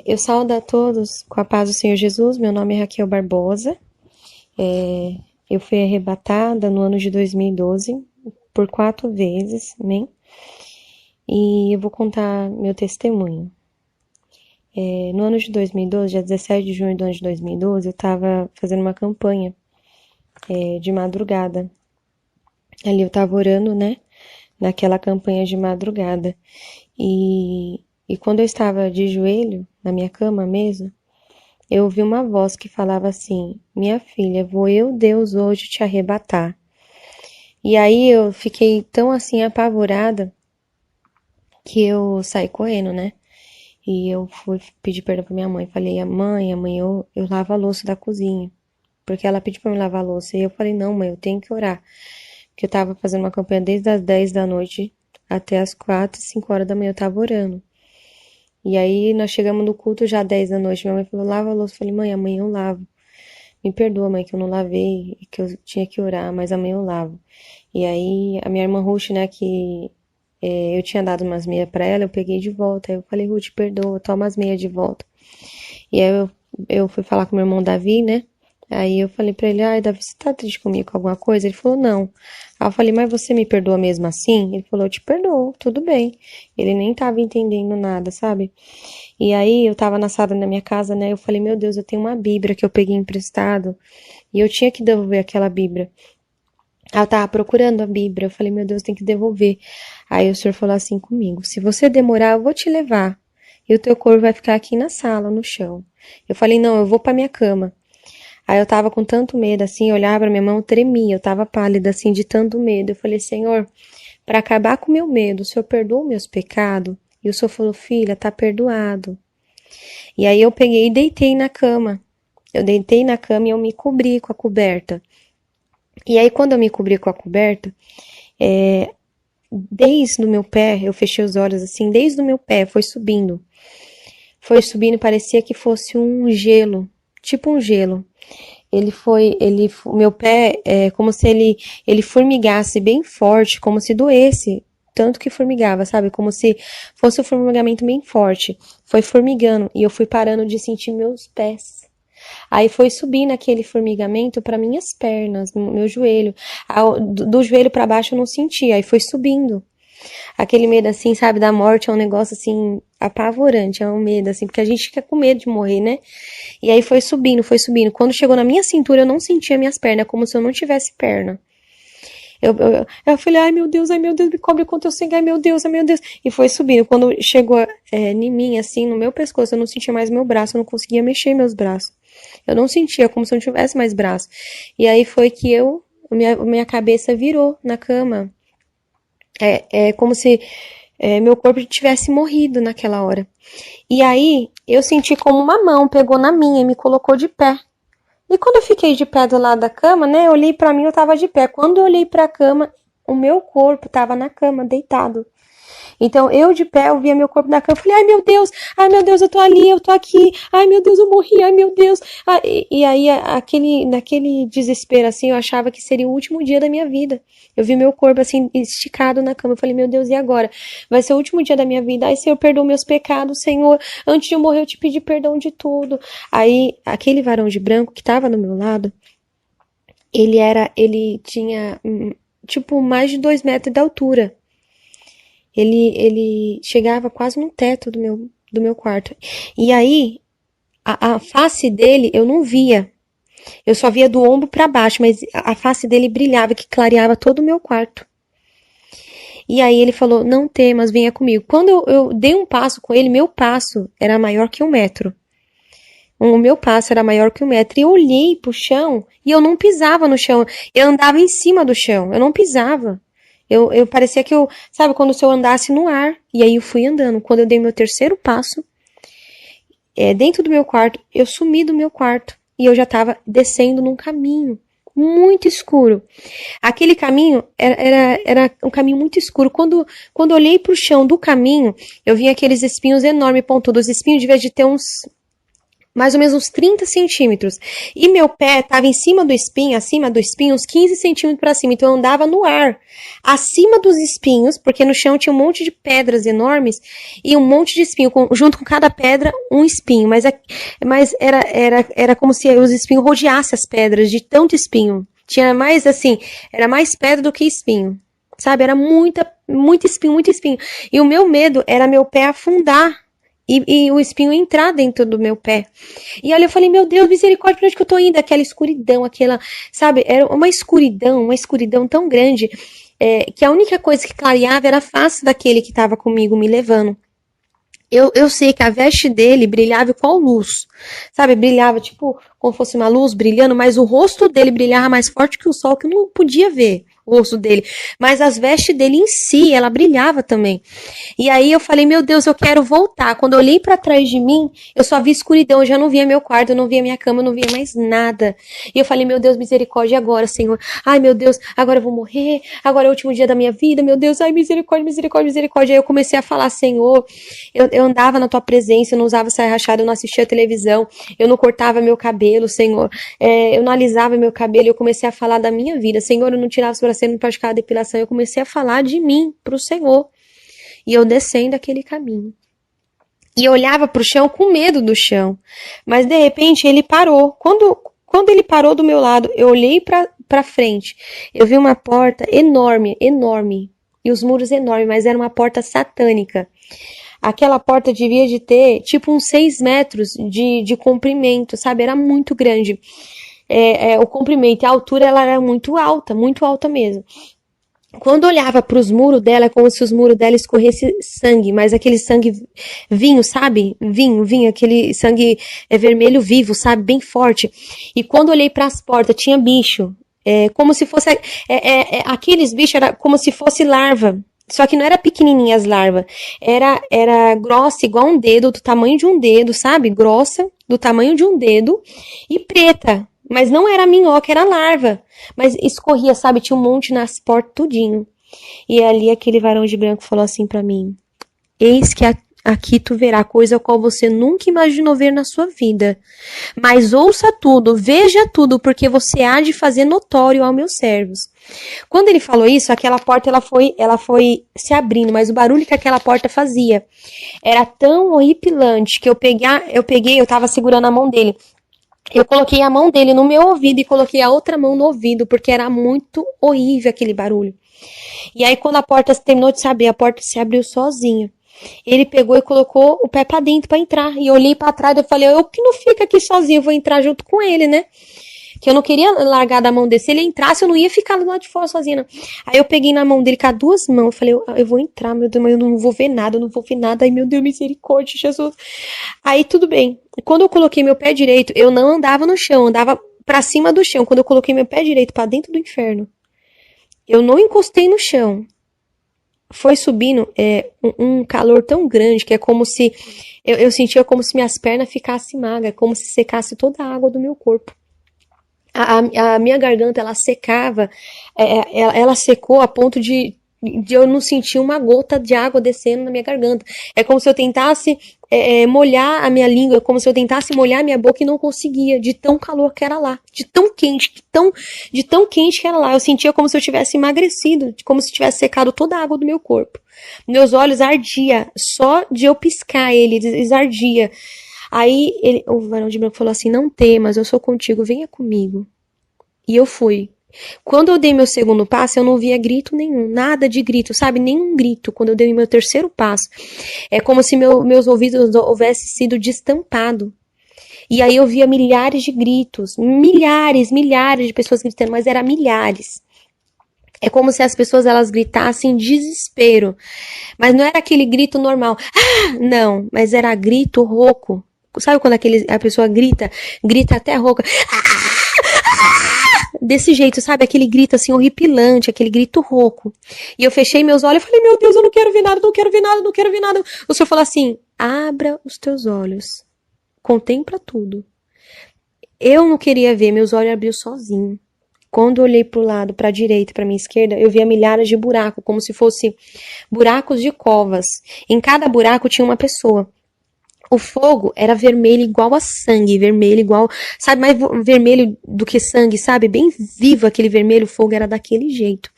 Eu saúdo a todos com a paz do Senhor Jesus. Meu nome é Raquel Barbosa. Eu fui arrebatada no ano de 2012 por 4 vezes, amém? E eu vou contar meu testemunho. No ano de 2012, dia 17 de junho do ano de 2012, eu estava fazendo uma campanha de madrugada. Ali eu estava orando, né? Naquela campanha de madrugada. E quando eu estava de joelho, na minha cama mesmo, eu ouvi uma voz que falava assim: Minha filha, vou eu, Deus, hoje te arrebatar. E aí eu fiquei tão assim apavorada que eu saí correndo, né? E eu fui pedir perdão pra minha mãe. Falei: mãe, eu lavo a louça da cozinha. Porque ela pediu pra me lavar a louça. E eu falei: Não, mãe, eu tenho que orar. Porque eu tava fazendo uma campanha desde as 10 da noite até as 4, 5 horas da manhã. Eu tava orando. E aí nós chegamos no culto já 10 da noite. Minha mãe falou: Lava a louça. Eu falei: Mãe, amanhã eu lavo. Me perdoa, mãe, que eu não lavei e que eu tinha que orar, mas amanhã eu lavo. E aí, a minha irmã Ruth, né, que eu tinha dado umas meias pra ela, eu peguei de volta. Aí eu falei: Ruth, perdoa, toma as meias de volta. E aí eu fui falar com meu irmão Davi, né? Aí eu falei pra ele: Ai, Davi, você tá triste comigo com alguma coisa? Ele falou: Não. Aí eu falei: Mas você me perdoa mesmo assim? Ele falou: Eu te perdoo, tudo bem. Ele nem tava entendendo nada, sabe? E aí eu tava na sala da minha casa, né? Eu falei: Meu Deus, eu tenho uma Bíblia que eu peguei emprestado e eu tinha que devolver aquela Bíblia. Aí eu tava procurando a Bíblia. Eu falei: Meu Deus, tem que devolver. Aí o senhor falou assim comigo: Se você demorar, eu vou te levar. E o teu corpo vai ficar aqui na sala, no chão. Eu falei: Não, eu vou pra minha cama. Aí eu tava com tanto medo, assim, eu olhava pra minha mão, tremia, eu tava pálida, assim, de tanto medo. Eu falei: Senhor, pra acabar com o meu medo, o senhor perdoa meus pecados? E o senhor falou: Filha, tá perdoado. E aí eu peguei e deitei na cama. Eu deitei na cama e eu me cobri com a coberta. E aí, quando eu me cobri com a coberta, desde o meu pé, eu fechei os olhos assim, desde o meu pé, foi subindo. Foi subindo, parecia que fosse um gelo, tipo um gelo. O meu pé é como se ele formigasse bem forte, como se doesse, tanto que formigava, sabe? Como se fosse um formigamento bem forte. Foi formigando e eu fui parando de sentir meus pés. Aí foi subindo aquele formigamento para minhas pernas, no meu joelho. Do joelho para baixo eu não sentia, aí foi subindo. Aquele medo assim, sabe, da morte é um negócio assim apavorante, é um medo assim, porque a gente fica com medo de morrer, né? E aí foi subindo, foi subindo. Quando chegou na minha cintura, eu não sentia minhas pernas, como se eu não tivesse perna. Eu falei: ai meu Deus, me cobre com teu sangue, ai meu Deus. E foi subindo. Quando chegou em mim, assim, no meu pescoço, eu não sentia mais meu braço, eu não conseguia mexer meus braços. Eu não sentia, como se eu não tivesse mais braço. E aí foi que minha cabeça virou na cama. É como se meu corpo tivesse morrido naquela hora. E aí eu senti como uma mão pegou na minha e me colocou de pé. E quando eu fiquei de pé do lado da cama, né, eu olhei pra mim, eu tava de pé. Quando eu olhei pra cama, o meu corpo tava na cama, deitado. Então, eu de pé, eu via meu corpo na cama, eu falei: ai meu Deus, eu tô ali, eu tô aqui, ai meu Deus, eu morri, ai meu Deus. E aí, naquele desespero, assim, eu achava que seria o último dia da minha vida. Eu vi meu corpo, assim, esticado na cama, eu falei: Meu Deus, e agora? Vai ser o último dia da minha vida, ai Senhor, perdoa meus pecados, Senhor, antes de eu morrer eu te pedi perdão de tudo. Aí, aquele varão de branco que tava do meu lado, ele tinha, tipo, mais de 2 metros de altura. Ele chegava quase no teto do meu quarto. E aí, a face dele eu não via. Eu só via do ombro para baixo, mas a face dele brilhava, que clareava todo o meu quarto. E aí ele falou: Não temas, venha comigo. Quando eu dei um passo com ele, meu passo era maior que 1 metro. O meu passo era maior que 1 metro. E eu olhei pro chão e eu não pisava no chão. Eu andava em cima do chão. Eu não pisava. Eu parecia que sabe, quando se eu andasse no ar. E aí eu fui andando. Quando eu dei meu terceiro passo, dentro do meu quarto, eu sumi do meu quarto. E eu já tava descendo num caminho muito escuro. Aquele caminho era um caminho muito escuro. Quando eu olhei pro chão do caminho, eu vi aqueles espinhos enormes, pontudos. Os espinhos, de vez de ter uns mais ou menos uns 30 centímetros. E meu pé estava em cima do espinho, acima do espinho, uns 15 centímetros para cima. Então eu andava no ar, acima dos espinhos, porque no chão tinha um monte de pedras enormes e um monte de espinho, junto com cada pedra, um espinho. Mas era como se os espinhos rodeassem as pedras, de tanto espinho. Tinha mais assim, era mais pedra do que espinho. Sabe? Era muito espinho, muito espinho. E o meu medo era meu pé afundar. E o espinho entrar dentro do meu pé. E olha, eu falei, meu Deus, misericórdia, pra onde que eu tô indo? Aquela escuridão, sabe, era uma escuridão tão grande, que a única coisa que clareava era a face daquele que estava comigo me levando. Eu sei que a veste dele brilhava igual luz, sabe, brilhava tipo como fosse uma luz brilhando, mas o rosto dele brilhava mais forte que o sol, que eu não podia ver o rosto dele, mas as vestes dele em si, ela brilhava também. E aí eu falei, meu Deus, eu quero voltar. Quando eu olhei para trás de mim, eu só vi escuridão, eu já não via meu quarto, eu não via minha cama, eu não via mais nada. E eu falei, meu Deus, misericórdia, e agora, Senhor? Ai, meu Deus, agora eu vou morrer, agora é o último dia da minha vida, meu Deus, ai, misericórdia, misericórdia, misericórdia. Aí eu comecei a falar, Senhor, eu andava na tua presença, eu não usava saia rachada, eu não assistia televisão, eu não cortava meu cabelo, Senhor, eu não alisava meu cabelo, eu comecei a falar da minha vida, Senhor, eu não tirava as sobrancelhas, não praticava depilação, eu comecei a falar de mim pro Senhor. E eu descendo aquele caminho. E eu olhava pro chão com medo do chão. Mas de repente ele parou. Quando ele parou do meu lado, eu olhei pra frente. Eu vi uma porta enorme, enorme. E os muros enormes, mas era uma porta satânica. Aquela porta devia de ter tipo uns 6 metros de comprimento, sabe? Era muito grande. O comprimento e a altura ela era muito alta mesmo. Quando olhava para os muros dela, é como se os muros dela escorresse sangue, mas aquele sangue vinho, sabe? Vinho, aquele sangue vermelho vivo, sabe? Bem forte. E quando olhei para as portas, tinha bicho. Como se fosse. Aqueles bichos era como se fosse larva. Só que não era pequenininha as larvas. Era grossa, igual um dedo, do tamanho de um dedo, sabe? Grossa, do tamanho de um dedo. E preta. Mas não era minhoca, era larva. Mas escorria, sabe? Tinha um monte nas portas, tudinho. E ali aquele varão de branco falou assim pra mim: eis que aqui tu verá coisa a qual você nunca imaginou ver na sua vida. Mas ouça tudo, veja tudo, porque você há de fazer notório aos meus servos. Quando ele falou isso, aquela porta ela foi se abrindo, mas o barulho que aquela porta fazia era tão horripilante que eu tava segurando a mão dele. Eu coloquei a mão dele no meu ouvido e coloquei a outra mão no ouvido, porque era muito horrível aquele barulho. E aí, quando a porta terminou de se abrir, a porta se abriu sozinha. Ele pegou e colocou o pé pra dentro pra entrar. E eu olhei pra trás e eu falei, eu que não fico aqui sozinho, eu vou entrar junto com ele, né? Que eu não queria largar da mão dele. Se ele entrasse, eu não ia ficar lá de fora sozinha, não. Aí eu peguei na mão dele com as duas mãos. Eu falei, eu vou entrar, meu Deus, mas eu não vou ver nada, eu não vou ver nada. Ai, meu Deus, misericórdia, Jesus. Aí tudo bem. Quando eu coloquei meu pé direito, eu não andava no chão, andava pra cima do chão. Quando eu coloquei meu pé direito pra dentro do inferno, eu não encostei no chão. Foi subindo um calor tão grande que é como se... Eu sentia como se minhas pernas ficassem magras, como se secasse toda a água do meu corpo. A minha garganta, ela secava, ela secou a ponto de eu não sentir uma gota de água descendo na minha garganta. É como se eu tentasse molhar a minha língua, como se eu tentasse molhar a minha boca e não conseguia, de tão calor que era lá, de tão quente, de tão quente que era lá. Eu sentia como se eu tivesse emagrecido, como se tivesse secado toda a água do meu corpo. Meus olhos ardia, só de eu piscar eles ardia. Aí o varão de branco falou assim, não temas, eu sou contigo, venha comigo. E eu fui. Quando eu dei meu segundo passo, eu não via grito nenhum, nada de grito, sabe? Nenhum grito. Quando eu dei meu terceiro passo, é como se meus ouvidos houvessem sido destampados. E aí eu via milhares de gritos, milhares de pessoas gritando, mas era milhares. É como se as pessoas elas gritassem desespero. Mas não era aquele grito normal. Ah, não, mas era grito rouco. Sabe quando a pessoa grita até rouca? Desse jeito, sabe? Aquele grito assim horripilante, aquele grito rouco. E eu fechei meus olhos e falei, meu Deus, eu não quero ver nada, não quero ver nada, não quero ver nada. O Senhor falou assim, abra os teus olhos, contempla tudo. Eu não queria ver, meus olhos abriu sozinho. Quando eu olhei pro lado, pra direita, pra minha esquerda, eu via milhares de buracos, como se fossem buracos de covas. Em cada buraco tinha uma pessoa. O fogo era vermelho igual a sangue, vermelho igual, sabe, mais vermelho do que sangue, sabe? Bem vivo aquele vermelho, o fogo era daquele jeito.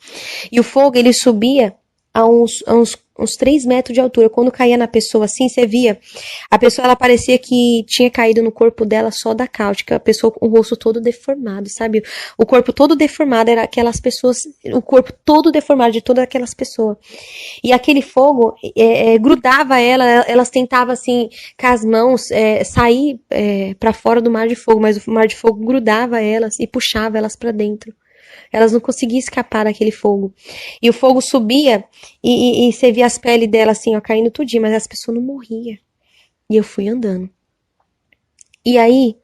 E o fogo, ele subia a uns 3 metros de altura. Quando caía na pessoa assim, você via, a pessoa, ela parecia que tinha caído no corpo dela só da cáustica, a pessoa com o rosto todo deformado, sabe? O corpo todo deformado, era aquelas pessoas, o corpo todo deformado de todas aquelas pessoas. E aquele fogo grudava ela, elas tentavam assim, com as mãos, sair para fora do mar de fogo, mas o mar de fogo grudava elas e puxava elas para dentro. Elas não conseguiam escapar daquele fogo. E o fogo subia e você via as peles dela assim, ó, caindo tudinho, mas as pessoas não morriam. E eu fui andando. E aí,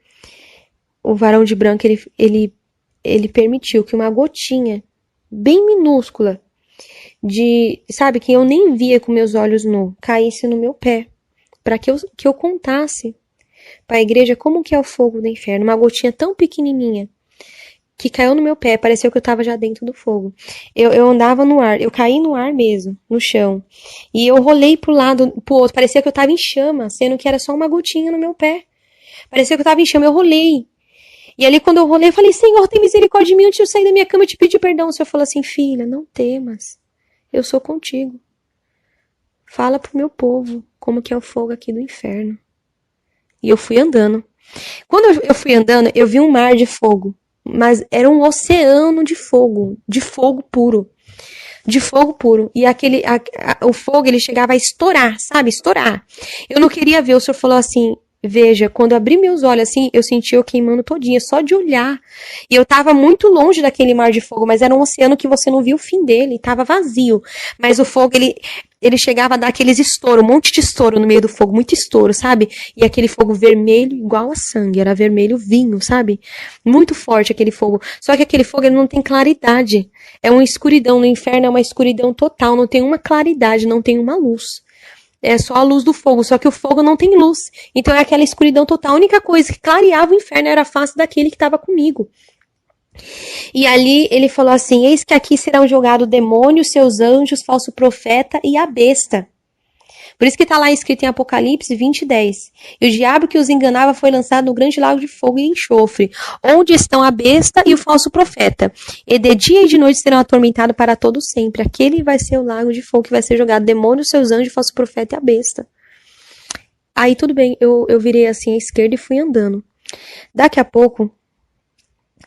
o varão de branco, ele permitiu que uma gotinha bem minúscula sabe, que eu nem via com meus olhos nus, caísse no meu pé, para que eu contasse para a igreja como que é o fogo do inferno. Uma gotinha tão pequenininha que caiu no meu pé, pareceu que eu tava já dentro do fogo. Eu andava no ar, eu caí no ar mesmo, no chão. E eu rolei pro lado, pro outro, parecia que eu tava em chama, sendo que era só uma gotinha no meu pé. Parecia que eu tava em chama, eu rolei. E ali quando eu rolei, eu falei, Senhor, tem misericórdia de mim, antes de eu sair da minha cama, eu te pedi perdão. O Senhor falou assim, filha, não temas, eu sou contigo. Fala pro meu povo como que é o fogo aqui do inferno. E eu fui andando. Quando eu fui andando, eu vi um mar de fogo. Mas era um oceano de fogo puro. De fogo puro. E o fogo, ele chegava a estourar, sabe? Estourar. Eu não queria ver, o Senhor falou assim, veja, quando eu abri meus olhos assim, eu senti eu queimando todinha, só de olhar. E eu tava muito longe daquele mar de fogo, mas era um oceano que você não viu o fim dele, tava vazio. Mas o fogo, ele chegava a dar aqueles estouros, um monte de estouro no meio do fogo, muito estouro, sabe? E aquele fogo vermelho igual a sangue, era vermelho vinho, sabe? Muito forte aquele fogo. Só que aquele fogo, ele não tem claridade. É uma escuridão, no inferno é uma escuridão total, não tem uma claridade, não tem uma luz. É só a luz do fogo, só que o fogo não tem luz. Então é aquela escuridão total. A única coisa que clareava o inferno era a face daquele que estava comigo. E ali ele falou assim, eis que aqui serão jogados o demônio, seus anjos, falso profeta e a besta. Por isso que está lá escrito em Apocalipse 20:10. E o diabo que os enganava foi lançado no grande lago de fogo e enxofre, onde estão a besta e o falso profeta. E de dia e de noite serão atormentados para todo sempre. Aquele vai ser o lago de fogo que vai ser jogado. Demônio, seus anjos, falso profeta e a besta. Aí tudo bem, eu virei assim à esquerda e fui andando. Daqui a pouco,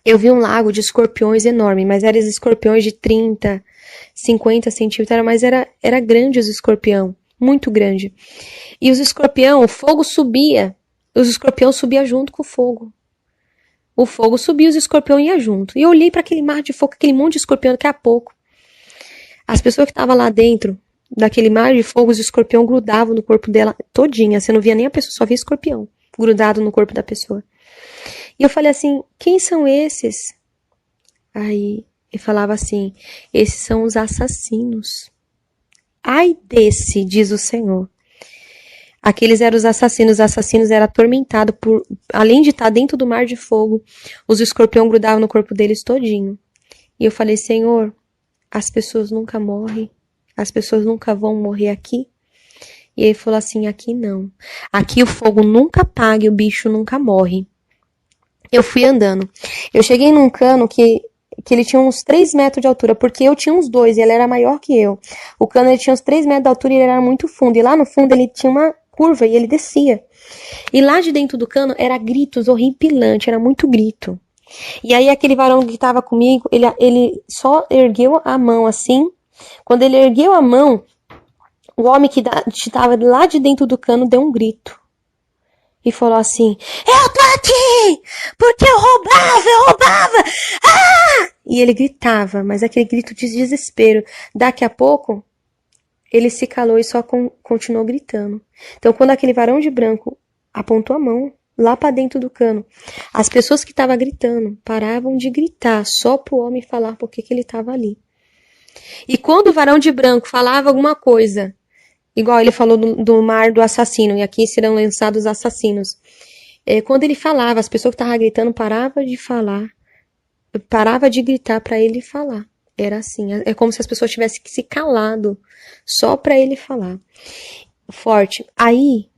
eu vi um lago de escorpiões enorme, mas eram escorpiões de 30, 50 centímetros, mas era grande os escorpião. Muito grande. E os escorpião, o fogo subia. Os escorpião subia junto com o fogo. O fogo subia, os escorpião ia junto. E eu olhei para aquele mar de fogo, aquele monte de escorpião daqui a pouco. As pessoas que estavam lá dentro daquele mar de fogo, os escorpião grudavam no corpo dela todinha. Você não via nem a pessoa, só via escorpião grudado no corpo da pessoa. E eu falei assim, quem são esses? Aí ele falava assim, esses são os assassinos. Ai desse, diz o Senhor. Aqueles eram os assassinos eram atormentados por, além de estar dentro do mar de fogo, os escorpião grudavam no corpo deles todinho. E eu falei, Senhor, as pessoas nunca morrem, as pessoas nunca vão morrer aqui. E ele falou assim, aqui não. Aqui o fogo nunca apaga e o bicho nunca morre. Eu fui andando. Eu cheguei num cano que ele tinha uns 3 metros de altura, porque eu tinha uns 2 e ele era maior que eu. O cano ele tinha uns 3 metros de altura e ele era muito fundo. E lá no fundo ele tinha uma curva e ele descia. E lá de dentro do cano era gritos horripilantes, era muito grito. E aí aquele varão que estava comigo, ele só ergueu a mão assim. Quando ele ergueu a mão, o homem que estava lá de dentro do cano deu um grito. E falou assim, eu tô aqui, porque eu roubava, ah! E ele gritava, mas aquele grito de desespero. Daqui a pouco, ele se calou e só continuou gritando. Então, quando aquele varão de branco apontou a mão lá pra dentro do cano, as pessoas que estavam gritando paravam de gritar só pro homem falar por que ele estava ali. E quando o varão de branco falava alguma coisa, igual ele falou do mar do assassino, e aqui serão lançados assassinos. Quando ele falava, as pessoas que estavam gritando paravam de falar, parava de gritar para ele falar. Era assim, é como se as pessoas tivessem se calado só para ele falar. Forte. Aí,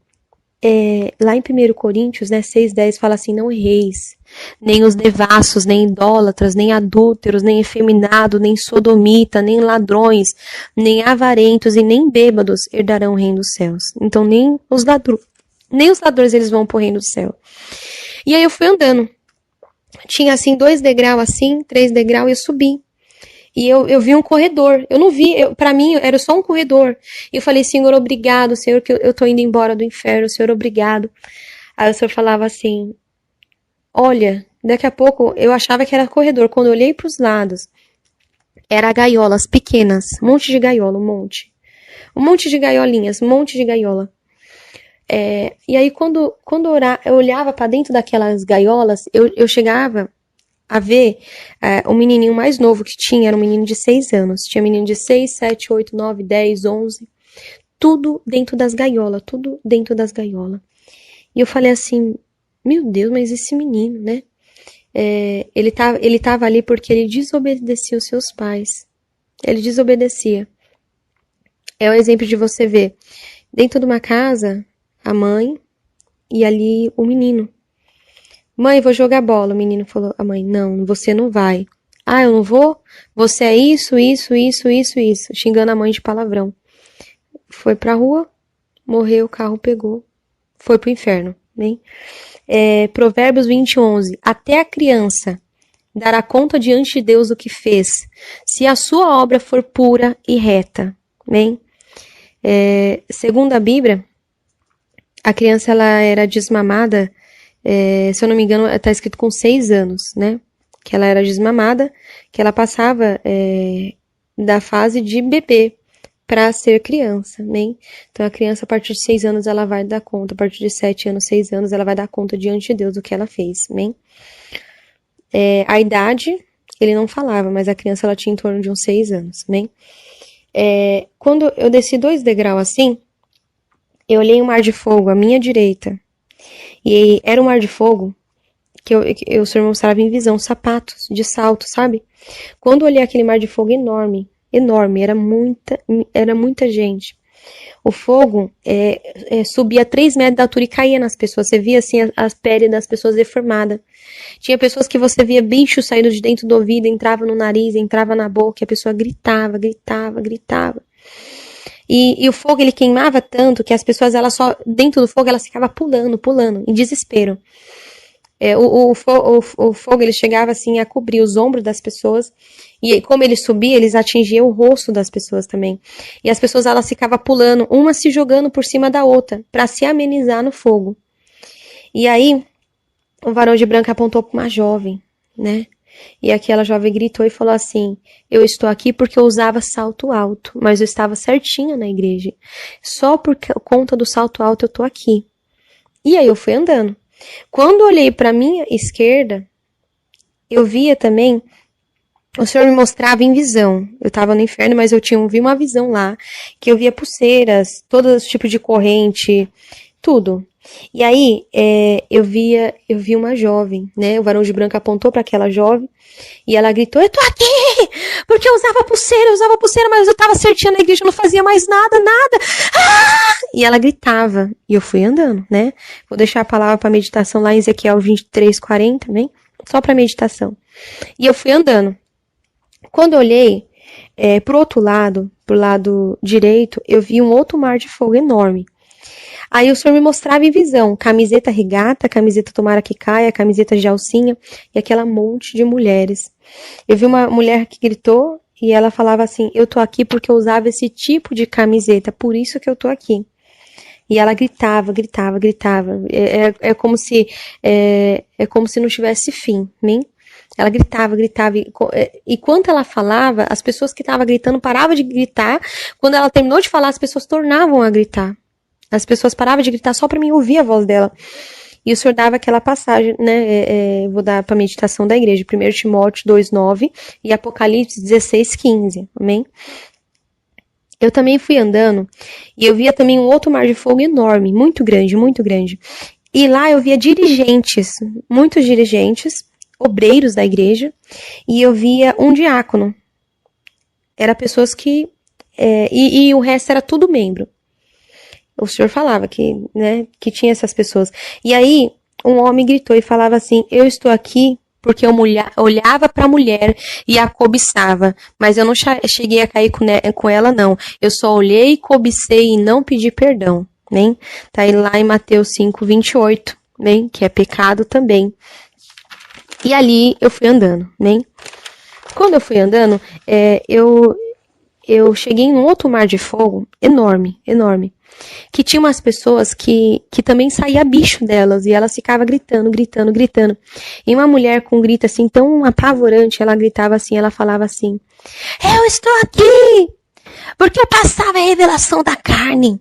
lá em 1 Coríntios, né, 6:10 fala assim, não erreis, nem os devassos, nem idólatras, nem adúlteros, nem efeminados, nem sodomita, nem ladrões, nem avarentos e nem bêbados herdarão o reino dos céus. Então nem os ladrões eles vão pro reino do céu. E aí eu fui andando. Tinha assim 2 degraus assim, 3 degraus e eu subi. E eu vi um corredor. Eu não vi, pra mim era só um corredor. E eu falei, Senhor, obrigado, Senhor, que eu tô indo embora do inferno, Senhor, obrigado. Aí o Senhor falava assim, olha, daqui a pouco eu achava que era corredor. Quando eu olhei pros lados, era gaiolas pequenas, um monte de gaiola, um monte. Um monte de gaiolinhas, um monte de gaiola. E aí quando eu olhava pra dentro daquelas gaiolas, eu chegava a ver o menininho mais novo que tinha, era um menino de 6 anos. Tinha menino de 6, 7, 8, 9, 10, 11. Tudo dentro das gaiolas, tudo dentro das gaiolas. E eu falei assim, meu Deus, mas esse menino, né? Ele tava ali porque ele desobedecia os seus pais. Ele desobedecia. É o exemplo de você ver dentro de uma casa, a mãe e ali o menino. Mãe, vou jogar bola. O menino falou, a mãe, não, você não vai. Ah, eu não vou? Você é isso, isso, isso, isso, isso. Xingando a mãe de palavrão. Foi pra rua, morreu, o carro pegou. Foi pro inferno, né? Provérbios 20:11. Até a criança dará conta diante de Deus o que fez, se a sua obra for pura e reta, né? Segundo a Bíblia, a criança ela era desmamada, se eu não me engano, está escrito com 6 anos, né? Que ela era desmamada, que ela passava da fase de bebê para ser criança, né? Então a criança a partir de 6 anos ela vai dar conta, a partir de 7 anos, 6 anos ela vai dar conta diante de Deus do que ela fez, né? A idade ele não falava, mas a criança ela tinha em torno de uns 6 anos, né? Quando eu desci 2 degraus assim, eu olhei um mar de fogo à minha direita. E era um mar de fogo que o Senhor mostrava em visão, sapatos de salto, sabe? Quando eu olhei aquele mar de fogo enorme, enorme, era muita gente. O fogo subia 3 metros de altura e caía nas pessoas. Você via assim as peles das pessoas deformadas. Tinha pessoas que você via bicho saindo de dentro do ouvido, entrava no nariz, entrava na boca, e a pessoa gritava, gritava, gritava. E o fogo ele queimava tanto que as pessoas elas só dentro do fogo elas ficavam pulando, pulando, em desespero. O fogo ele chegava assim a cobrir os ombros das pessoas e como ele subia, eles atingiam o rosto das pessoas também. E as pessoas elas ficavam pulando, uma se jogando por cima da outra para se amenizar no fogo. E aí o varão de branco apontou para uma jovem, né? E aquela jovem gritou e falou assim, eu estou aqui porque eu usava salto alto, mas eu estava certinha na igreja. Só por conta do salto alto eu tô aqui. E aí eu fui andando. Quando eu olhei para minha esquerda, eu via também, o Senhor me mostrava em visão. Eu estava no inferno, mas eu vi uma visão lá, que eu via pulseiras, todo tipo de corrente, tudo. E aí, eu vi uma jovem, né? O varão de branco apontou para aquela jovem e ela gritou, eu tô aqui! Porque eu usava pulseira, mas eu tava certinha na igreja, eu não fazia mais nada. Ah! E ela gritava. E eu fui andando, né? Vou deixar a palavra para meditação lá em Ezequiel 23:40, né? Só para meditação. E eu fui andando. Quando eu olhei pro outro lado, pro lado direito, eu vi um outro mar de fogo enorme. Aí o Senhor me mostrava em visão, camiseta regata, camiseta tomara que caia, camiseta de alcinha, e aquela monte de mulheres. Eu vi uma mulher que gritou, e ela falava assim, eu tô aqui porque eu usava esse tipo de camiseta, por isso que eu tô aqui. E ela gritava, gritava, gritava. É como se não tivesse fim, né? Ela gritava, gritava. E quando ela falava, as pessoas que estavam gritando paravam de gritar. Quando ela terminou de falar, as pessoas tornavam a gritar. As pessoas paravam de gritar só para mim ouvir a voz dela. E o Senhor dava aquela passagem, né? Vou dar para a meditação da igreja. 1 Timóteo 2:9 e Apocalipse 16:15. Amém? Eu também fui andando e eu via também um outro mar de fogo enorme, muito grande, muito grande. E lá eu via dirigentes, muitos dirigentes, obreiros da igreja, e eu via um diácono. Era pessoas que... e o resto era tudo membro. O senhor falava que, né, que tinha essas pessoas. E aí, um homem gritou e falava assim: eu estou aqui porque eu olhava para a mulher e a cobiçava, mas eu não cheguei a cair com ela, não. Eu só olhei, cobicei e não pedi perdão, né? Tá aí lá em Mateus 5:28, né? Que é pecado também. E ali eu fui andando, né? Quando eu fui andando, eu cheguei em um outro mar de fogo enorme, enorme. Que tinha umas pessoas que também saía bicho delas, e elas ficavam gritando, gritando, gritando. E uma mulher com um grito assim tão apavorante, ela gritava assim, ela falava assim: eu estou aqui porque eu passava a revelação da carne.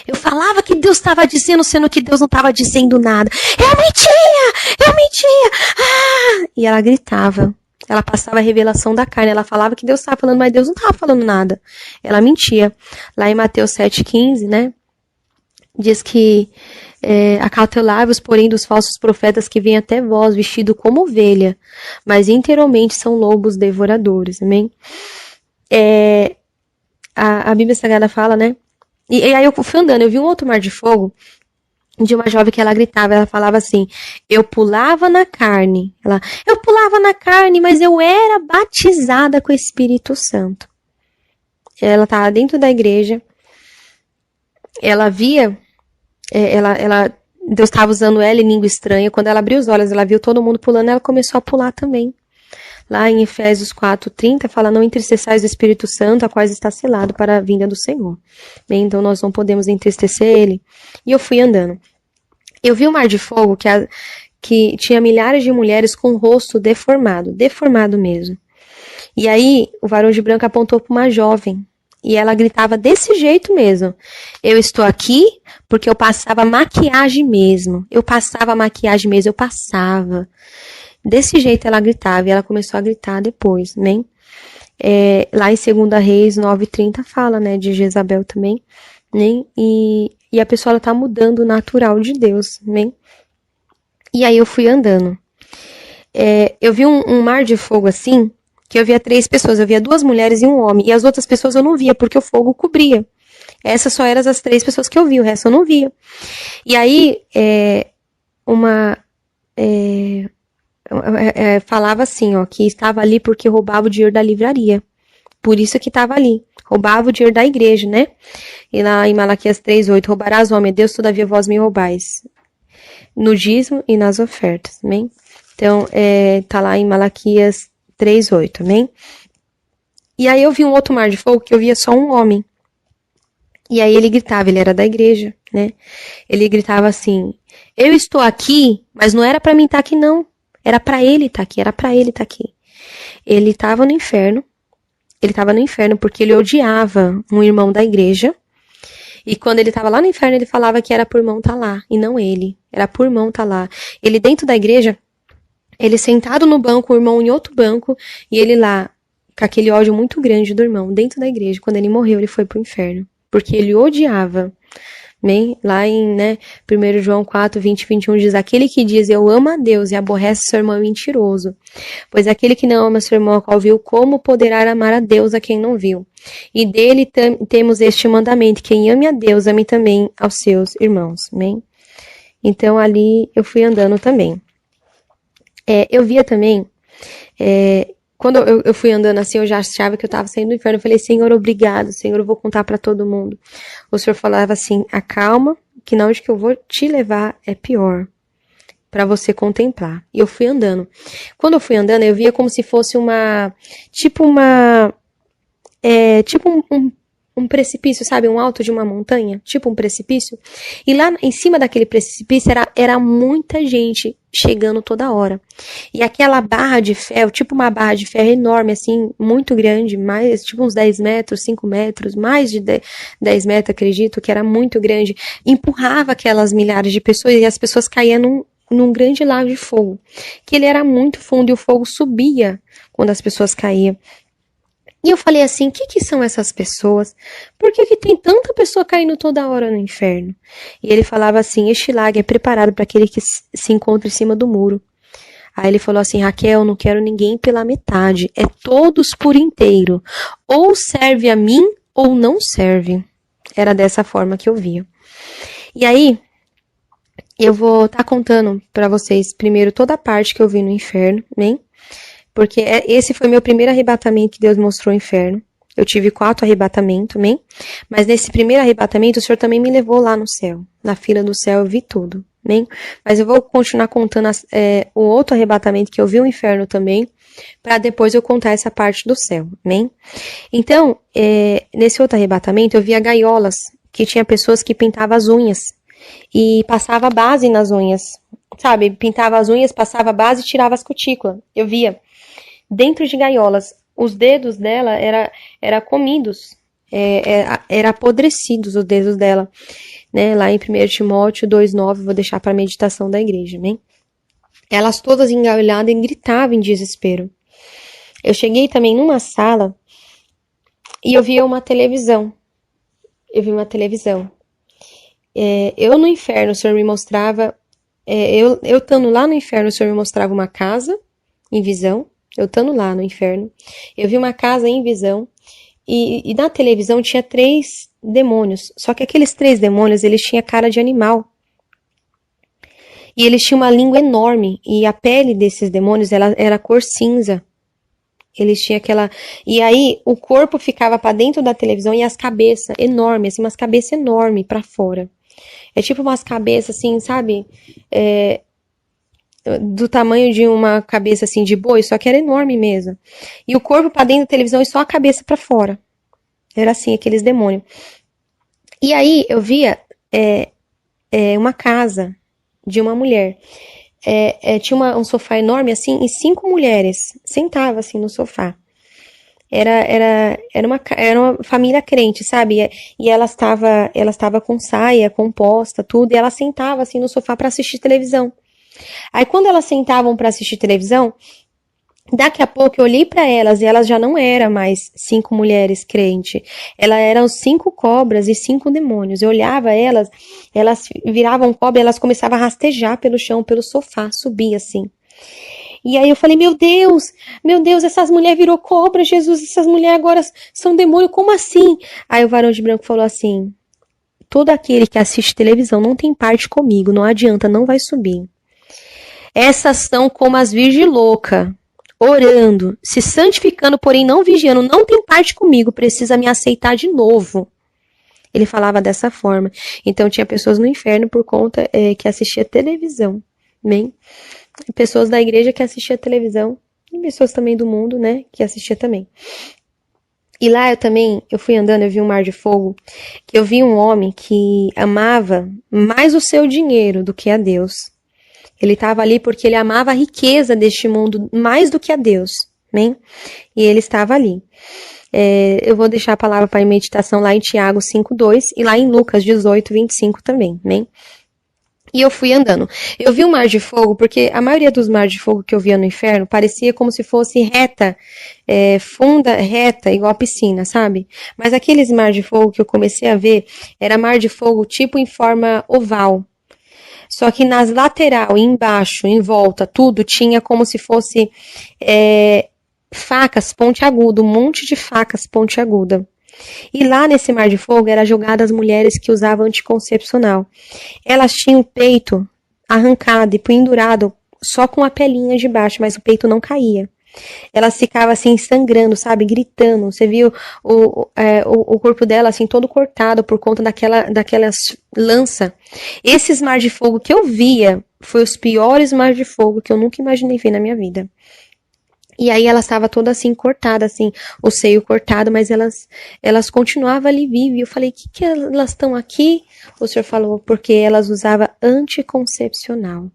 Eu falava que Deus estava dizendo, sendo que Deus não estava dizendo nada. Eu mentia! Eu mentia! Ah! E ela gritava. Ela passava a revelação da carne. Ela falava que Deus estava falando, mas Deus não estava falando nada. Ela mentia. Lá em Mateus 7,15, né? Diz que acautelai-vos, porém, dos falsos profetas que vêm até vós, vestido como ovelha, mas interiormente são lobos devoradores. Amém? A Bíblia Sagrada fala, né? E aí eu fui andando, eu vi um outro mar de fogo de uma jovem que ela gritava, ela falava assim: eu pulava na carne. Eu pulava na carne, mas eu era batizada com o Espírito Santo. Ela estava dentro da igreja, ela via, Deus estava usando ela em língua estranha. Quando ela abriu os olhos, ela viu todo mundo pulando, ela começou a pular também. Lá em Efésios 4:30 fala: não entristeçais o Espírito Santo, a qual está selado para a vinda do Senhor. Bem, então nós não podemos entristecer ele. E eu fui andando. Eu vi um mar de fogo que tinha milhares de mulheres com o rosto deformado mesmo. E aí o varão de branco apontou para uma jovem. E ela gritava desse jeito mesmo: eu estou aqui porque eu passava maquiagem mesmo. Eu passava. Desse jeito ela gritava, e ela começou a gritar depois, né? Lá em 2 Reis 9:30 fala, né, de Jezabel também, né? E a pessoa, ela tá mudando o natural de Deus, né? E aí eu fui andando. Eu vi um mar de fogo assim, que eu via 3 pessoas, eu via 2 mulheres e um homem, e as outras pessoas eu não via, porque o fogo cobria. Essas só eram as 3 pessoas que eu vi, o resto eu não via. E aí, falava assim, ó, que estava ali porque roubava o dinheiro da livraria. Por isso que estava ali. Roubava o dinheiro da igreja, né? E lá em Malaquias 3:8, roubarás o homem a Deus, todavia vós me roubais. No dízimo e nas ofertas, amém? Então, tá lá em Malaquias 3:8, amém? E aí eu vi um outro mar de fogo que eu via só um homem. E aí ele gritava, ele era da igreja, né? Ele gritava assim: eu estou aqui, mas não era para mim estar aqui, não. Era para ele estar aqui, era para ele estar aqui. Ele estava no inferno. Ele estava no inferno porque ele odiava um irmão da igreja. E quando ele estava lá no inferno, ele falava que era por irmão estar lá, e não ele. Era por irmão estar lá. Ele dentro da igreja, ele sentado no banco, o irmão em outro banco, e ele lá, com aquele ódio muito grande do irmão, dentro da igreja. Quando ele morreu, ele foi pro inferno. Porque ele odiava. Bem, lá em 1 João 4:20-21 diz: aquele que diz eu amo a Deus e aborrece seu irmão é mentiroso. Pois aquele que não ama seu irmão a qual viu, como poderá amar a Deus a quem não viu? E dele temos este mandamento: quem ame a Deus, ame também aos seus irmãos. Bem? Então ali eu fui andando também. Eu via também, quando eu fui andando assim, eu já achava que eu estava saindo do inferno. Eu falei: Senhor, obrigado, Senhor, eu vou contar para todo mundo. O Senhor falava assim: acalma, que na onde que eu vou te levar é pior, para você contemplar. E eu fui andando. Quando eu fui andando, eu via como se fosse um precipício, sabe? Um alto de uma montanha, tipo um precipício. E lá em cima daquele precipício era muita gente chegando toda hora. E aquela barra de ferro, tipo uma barra de ferro enorme, assim, muito grande, mais, tipo uns 10 metros, 5 metros, mais de 10 metros, acredito, que era muito grande, empurrava aquelas milhares de pessoas e as pessoas caíam num grande lago de fogo. Que ele era muito fundo e o fogo subia quando as pessoas caíam. E eu falei assim: o que são essas pessoas? Por que tem tanta pessoa caindo toda hora no inferno? E ele falava assim: este lago é preparado para aquele que se encontra em cima do muro. Aí ele falou assim: Raquel, não quero ninguém pela metade, é todos por inteiro. Ou serve a mim, ou não serve. Era dessa forma que eu via. E aí, eu vou estar contando pra vocês primeiro toda a parte que eu vi no inferno, né? Porque esse foi meu primeiro arrebatamento que Deus mostrou o inferno. Eu tive 4 arrebatamentos, amém? Mas nesse primeiro arrebatamento, o Senhor também me levou lá no céu. Na fila do céu eu vi tudo, amém? Mas eu vou continuar contando o outro arrebatamento que eu vi o inferno também, para depois eu contar essa parte do céu, amém? Então, nesse outro arrebatamento, eu via gaiolas, que tinha pessoas que pintavam as unhas e passava base nas unhas, sabe? Pintava as unhas, passava base e tirava as cutículas. Eu via dentro de gaiolas. Os dedos dela era comidos, era apodrecidos os dedos dela, né? Lá em 1 Timóteo 2,9, vou deixar para a meditação da igreja, né? Elas todas engaulhadas e gritavam em desespero. Eu cheguei também numa sala e eu via uma televisão. Eu vi uma televisão. Eu no inferno, o Senhor me mostrava, eu estando lá no inferno, o Senhor me mostrava uma casa em visão. Eu estando lá no inferno, eu vi uma casa em visão e na televisão tinha 3 demônios. Só que aqueles 3 demônios, eles tinham cara de animal. E eles tinham uma língua enorme e a pele desses demônios era cor cinza. Eles tinham aquela... E aí o corpo ficava para dentro da televisão e as cabeças enormes, assim, umas cabeças enormes para fora. É tipo umas cabeças assim, sabe? Do tamanho de uma cabeça assim de boi, só que era enorme mesmo. E o corpo para dentro da televisão e só a cabeça para fora. Era assim, aqueles demônios. E aí eu via uma casa de uma mulher. Tinha um sofá enorme assim e 5 mulheres sentavam assim no sofá. Era uma família crente, sabe? E ela estava com saia, composta, tudo, e ela sentava assim no sofá para assistir televisão. Aí quando elas sentavam para assistir televisão, daqui a pouco eu olhei para elas e elas já não eram mais 5 mulheres crentes. Elas eram 5 cobras e 5 demônios. Eu olhava elas viravam cobra e elas começavam a rastejar pelo chão, pelo sofá, subir assim. E aí eu falei, meu Deus, essas mulheres virou cobra, Jesus, essas mulheres agora são demônio, como assim? Aí o varão de branco falou assim, todo aquele que assiste televisão não tem parte comigo, não adianta, não vai subir. Essas são como as virgens loucas, orando, se santificando, porém não vigiando, não tem parte comigo, precisa me aceitar de novo. Ele falava dessa forma. Então tinha pessoas no inferno por conta que assistia televisão, né? Pessoas da igreja que assistia televisão e pessoas também do mundo, né, que assistia também. E lá eu fui andando, eu vi um mar de fogo, que eu vi um homem que amava mais o seu dinheiro do que a Deus. Ele estava ali porque ele amava a riqueza deste mundo mais do que a Deus, né? E ele estava ali. Eu vou deixar a palavra para meditação lá em Tiago 5:2 e lá em Lucas 18:25 também, né? E eu fui andando. Eu vi um mar de fogo, porque a maioria dos mares de fogo que eu via no inferno parecia como se fosse reta, funda, reta, igual a piscina, sabe? Mas aqueles mar de fogo que eu comecei a ver, era mar de fogo tipo em forma oval. Só que nas lateral, embaixo, em volta, tudo tinha como se fosse facas pontiagudas, um monte de facas pontiagudas. E lá nesse mar de fogo eram jogadas as mulheres que usavam anticoncepcional. Elas tinham o peito arrancado e pendurado só com a pelinha de baixo, mas o peito não caía. Elas ficavam assim sangrando, sabe, gritando. Você viu o corpo dela assim todo cortado por conta daquelas lança. Esses mar de fogo que eu via foi os piores mar de fogo que eu nunca imaginei ver na minha vida. E aí ela estava toda assim, cortada, assim, o seio cortado, mas elas continuavam ali vivas. E eu falei, que elas estão aqui? O senhor falou, porque elas usavam anticoncepcional.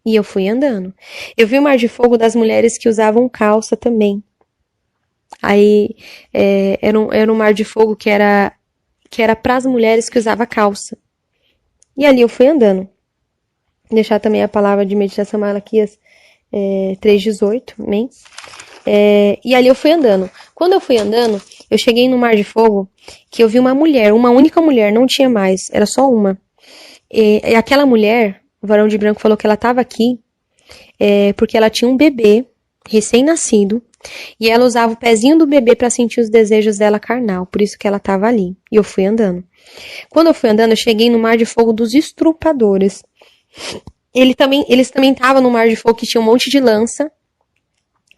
E eu fui andando. Eu vi o mar de fogo das mulheres que usavam calça também. Aí era um mar de fogo que era para as mulheres que usavam calça. E ali eu fui andando. Deixar também a palavra de meditação Malaquias 3:18, amém? E ali eu fui andando. Quando eu fui andando, eu cheguei no mar de fogo que eu vi uma mulher, uma única mulher, não tinha mais, era só uma. E aquela mulher, o varão de branco falou que ela estava aqui porque ela tinha um bebê recém-nascido E ela usava o pezinho do bebê para sentir os desejos dela carnal, por isso que ela estava ali. E eu fui andando. Quando eu fui andando, eu cheguei no mar de fogo dos estrupadores. Eles também estavam no mar de fogo que tinha um monte de lança,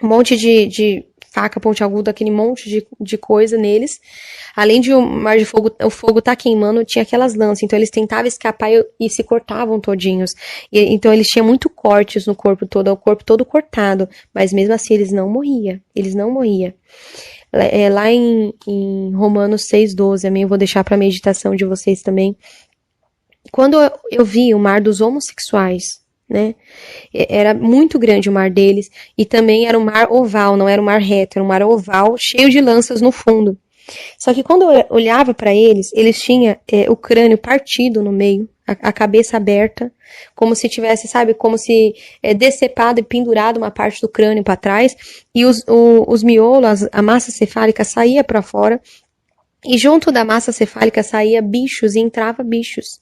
um monte de faca pontiaguda, aquele monte de coisa neles. Além de o mar de fogo, o fogo tá queimando, tinha aquelas lanças. Então eles tentavam escapar e se cortavam todinhos. Então eles tinham muito cortes no corpo todo, o corpo todo cortado. Mas mesmo assim eles não morriam. Eles não morriam. Lá em Romanos 6,12, amém? Eu vou deixar para meditação de vocês também. Quando eu vi o mar dos homossexuais, né? Era muito grande o mar deles, e também era um mar oval, não era um mar reto, era um mar oval, cheio de lanças no fundo. Só que quando eu olhava para eles, eles tinham o crânio partido no meio, a cabeça aberta, como se tivesse, sabe, como se decepado e pendurado uma parte do crânio para trás, e os miolos, a massa cefálica saía para fora, e junto da massa cefálica saía bichos e entrava bichos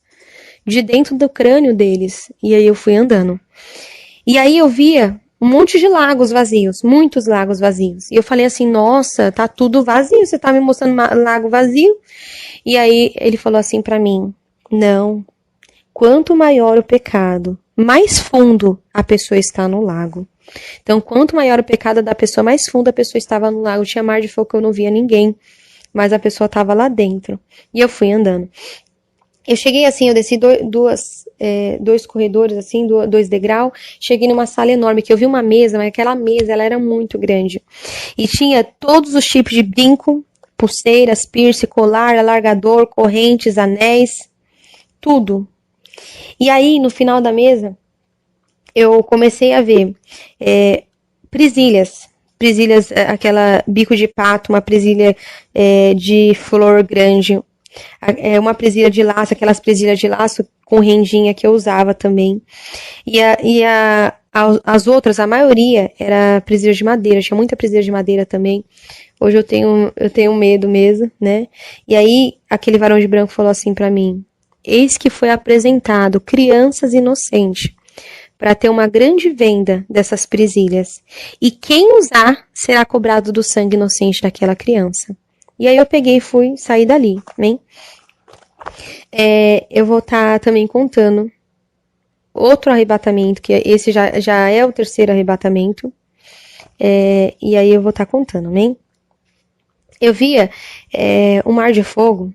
de dentro do crânio deles. E aí eu fui andando. E aí eu via um monte de lagos vazios, muitos lagos vazios. E eu falei assim, nossa, tá tudo vazio, você tá me mostrando um lago vazio? E aí ele falou assim pra mim, não, quanto maior o pecado, mais fundo a pessoa está no lago. Então, quanto maior o pecado da pessoa, mais fundo a pessoa estava no lago. Tinha mar de fogo que eu não via ninguém, mas a pessoa estava lá dentro. E eu fui andando. Eu cheguei assim, eu desci dois corredores, assim, dois degraus, cheguei numa sala enorme, que eu vi uma mesa, mas aquela mesa, ela era muito grande. E tinha todos os tipos de brinco, pulseiras, piercing, colar, alargador, correntes, anéis, tudo. E aí, no final da mesa, eu comecei a ver presilhas, aquela bico de pato, uma presilha de flor grande, uma presilha de laço, aquelas presilhas de laço com rendinha que eu usava também. As outras, a maioria, era presilha de madeira, tinha muita presilha de madeira também. Hoje eu tenho medo mesmo, né? E aí, aquele varão de branco falou assim pra mim, eis que foi apresentado crianças inocentes, para ter uma grande venda dessas presilhas. E quem usar será cobrado do sangue inocente daquela criança. E aí eu peguei e fui sair dali, né? Eu vou estar também contando outro arrebatamento, que esse já é o terceiro arrebatamento. E aí eu vou estar contando, né? Eu via um mar de fogo,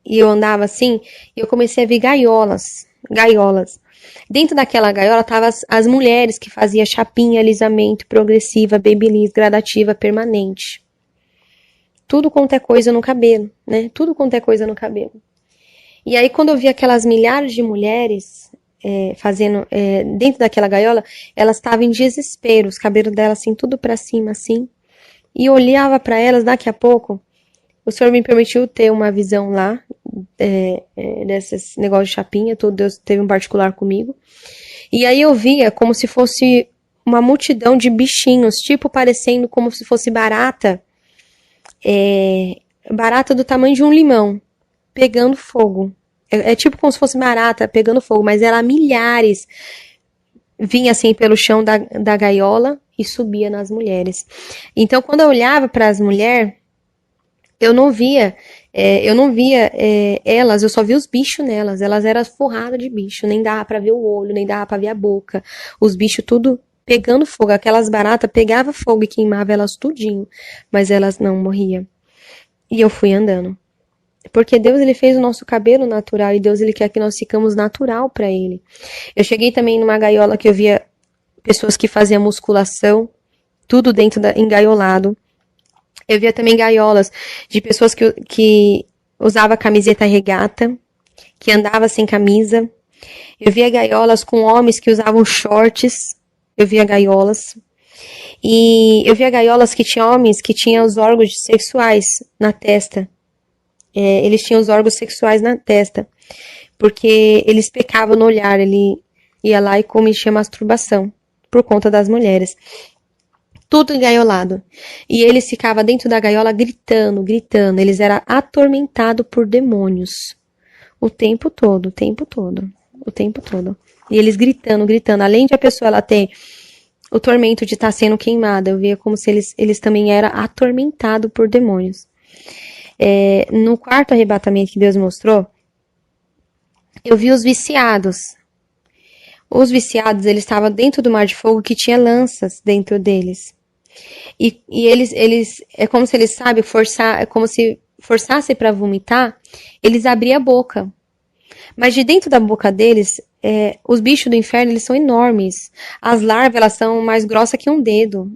e eu andava assim, e eu comecei a ver gaiolas. Dentro daquela gaiola estavam as mulheres que faziam chapinha, alisamento, progressiva, babyliss, gradativa, permanente. Tudo quanto é coisa no cabelo, né? Tudo quanto é coisa no cabelo. E aí, quando eu vi aquelas milhares de mulheres fazendo dentro daquela gaiola, elas estavam em desespero, os cabelos delas assim, tudo pra cima, assim. E eu olhava pra elas, daqui a pouco, o Senhor me permitiu ter uma visão lá, desses negócios de chapinha, Deus teve um particular comigo. E aí eu via como se fosse uma multidão de bichinhos, tipo parecendo como se fosse barata, barata do tamanho de um limão, pegando fogo. É tipo como se fosse barata pegando fogo, mas era milhares. Vinha assim pelo chão da gaiola e subia nas mulheres. Então, quando eu olhava para as mulheres, eu não via elas, eu só via os bichos nelas. Elas eram forradas de bicho, nem dava para ver o olho, nem dava para ver a boca. Os bichos tudo pegando fogo. Aquelas baratas pegavam fogo e queimava elas tudinho, mas elas não morriam. E eu fui andando. Porque Deus, ele fez o nosso cabelo natural e Deus, ele quer que nós ficamos natural para ele. Eu cheguei também numa gaiola que eu via pessoas que faziam musculação, tudo dentro engaiolado. Eu via também gaiolas de pessoas que usava camiseta regata, que andava sem camisa. Eu via gaiolas com homens que usavam shorts. Eu via gaiolas. E eu via gaiolas que tinham homens que tinham os órgãos sexuais na testa. Eles tinham os órgãos sexuais na testa, porque eles pecavam no olhar, ele ia lá e cometia masturbação, por conta das mulheres. Tudo engaiolado. E eles ficavam dentro da gaiola gritando, eles eram atormentados por demônios. O tempo todo. E eles gritando. Além de a pessoa ela ter o tormento de estar sendo queimada. Eu via como se eles também eram atormentados por demônios. No quarto arrebatamento que Deus mostrou, eu vi os viciados. Os viciados, eles estavam dentro do mar de fogo que tinha lanças dentro deles. E eles é como se eles, sabe, é como se forçassem para vomitar, eles abriam a boca. Mas de dentro da boca deles, os bichos do inferno, eles são enormes. As larvas, elas são mais grossas que um dedo.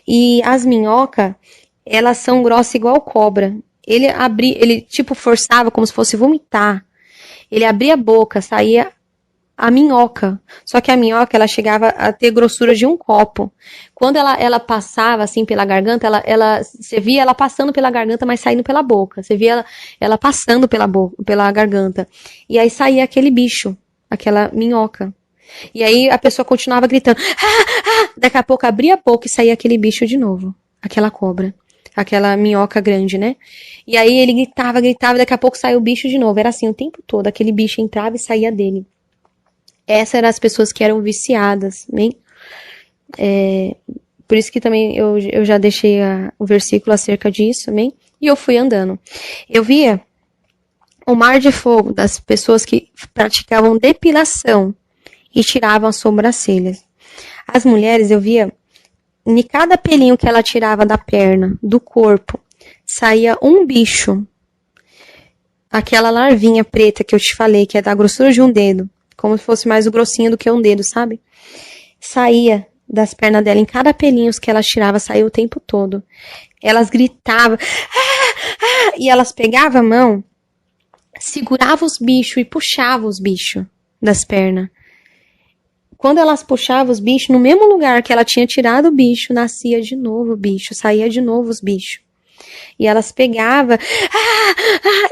E as minhocas, elas são grossas igual cobra. Ele tipo forçava como se fosse vomitar. Ele abria a boca, saía a minhoca. Só que a minhoca, ela chegava a ter grossura de um copo. Quando ela passava, assim, pela garganta, você via ela passando pela garganta, mas saindo pela boca. Você via ela passando pela garganta. E aí saía aquele bicho, aquela minhoca. E aí a pessoa continuava gritando. Daqui a pouco abria a boca e saía aquele bicho de novo. Aquela cobra. Aquela minhoca grande, né? E aí ele gritava, daqui a pouco saiu o bicho de novo. Era assim o tempo todo. Aquele bicho entrava e saía dele. Essas eram as pessoas que eram viciadas, né? Por isso que também eu já deixei o versículo acerca disso, né? E eu fui andando. Eu via o mar de fogo das pessoas que praticavam depilação e tiravam as sobrancelhas. As mulheres, eu via, em cada pelinho que ela tirava da perna, do corpo, saía um bicho. Aquela larvinha preta que eu te falei, que é da grossura de um dedo. Como se fosse mais grossinho do que um dedo, sabe? Saía das pernas dela, em cada pelinho que ela tirava, saía o tempo todo. Elas gritavam, e elas pegavam a mão, seguravam os bichos e puxavam os bichos das pernas. Quando elas puxavam os bichos, no mesmo lugar que ela tinha tirado o bicho, nascia de novo o bicho, saía de novo os bichos. E elas pegavam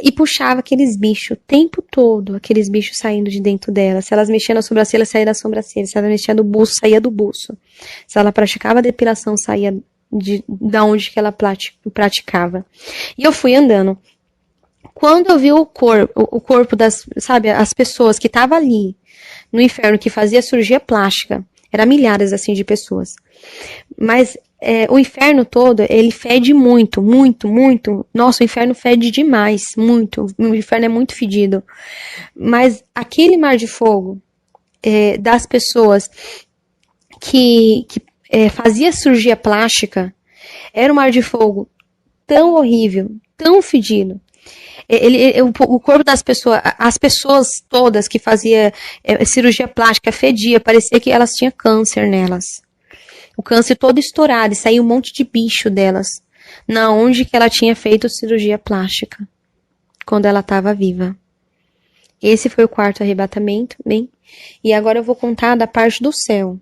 e puxavam aqueles bichos o tempo todo, aqueles bichos saindo de dentro dela. Se elas mexiam na sobrancelha, saía da sobrancelha. Se ela mexia no buço, saía do buço. Se ela praticava a depilação, saía da onde que ela praticava. E eu fui andando. Quando eu vi o corpo das, sabe, as pessoas que estavam ali no inferno, que fazia cirurgia plástica, eram milhares assim de pessoas. Mas o inferno todo, ele fede muito, muito, muito. Nossa, o inferno fede demais, muito. O inferno é muito fedido. Mas aquele mar de fogo das pessoas que fazia cirurgia plástica, era um mar de fogo tão horrível, tão fedido. O corpo das pessoas, as pessoas todas que faziam cirurgia plástica fedia, parecia que elas tinham câncer nelas. O câncer todo estourado e saiu um monte de bicho delas. Na onde que ela tinha feito cirurgia plástica. Quando ela estava viva. Esse foi o quarto arrebatamento, bem? E agora eu vou contar da parte do céu.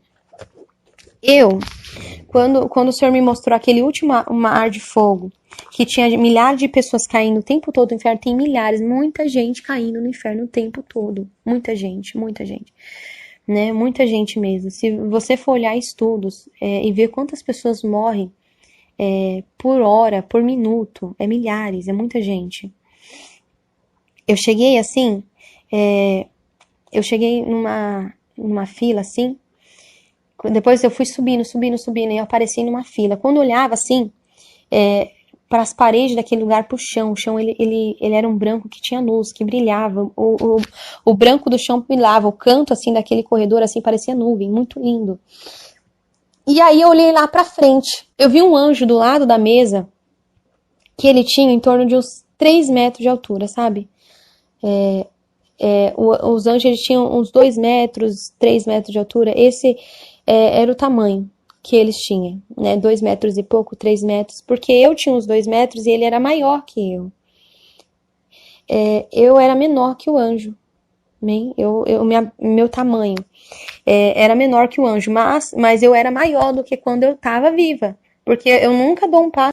Quando o Senhor me mostrou aquele último mar de fogo, que tinha milhares de pessoas caindo o tempo todo no inferno, tem milhares, muita gente caindo no inferno o tempo todo. Muita gente, muita gente. Né? Muita gente mesmo. Se você for olhar estudos e ver quantas pessoas morrem por hora, por minuto, é milhares, é muita gente. Eu cheguei assim, eu cheguei numa fila assim, depois eu fui subindo, e eu apareci numa fila. Quando eu olhava assim, para as paredes daquele lugar, pro chão, o chão ele era um branco que tinha luz, que brilhava, o branco do chão brilhava, o canto assim daquele corredor assim parecia nuvem, muito lindo. E aí eu olhei lá pra frente, eu vi um anjo do lado da mesa, que ele tinha em torno de uns 3 metros de altura, sabe? Os anjos eles tinham uns 2 metros, 3 metros de altura, esse era o tamanho que eles tinham, né, 2 metros e pouco, 3 metros, porque eu tinha uns 2 metros e ele era maior que eu. Eu era menor que o anjo, né? Meu tamanho era menor que o anjo, mas eu era maior do que quando eu estava viva, porque eu nunca dou um passo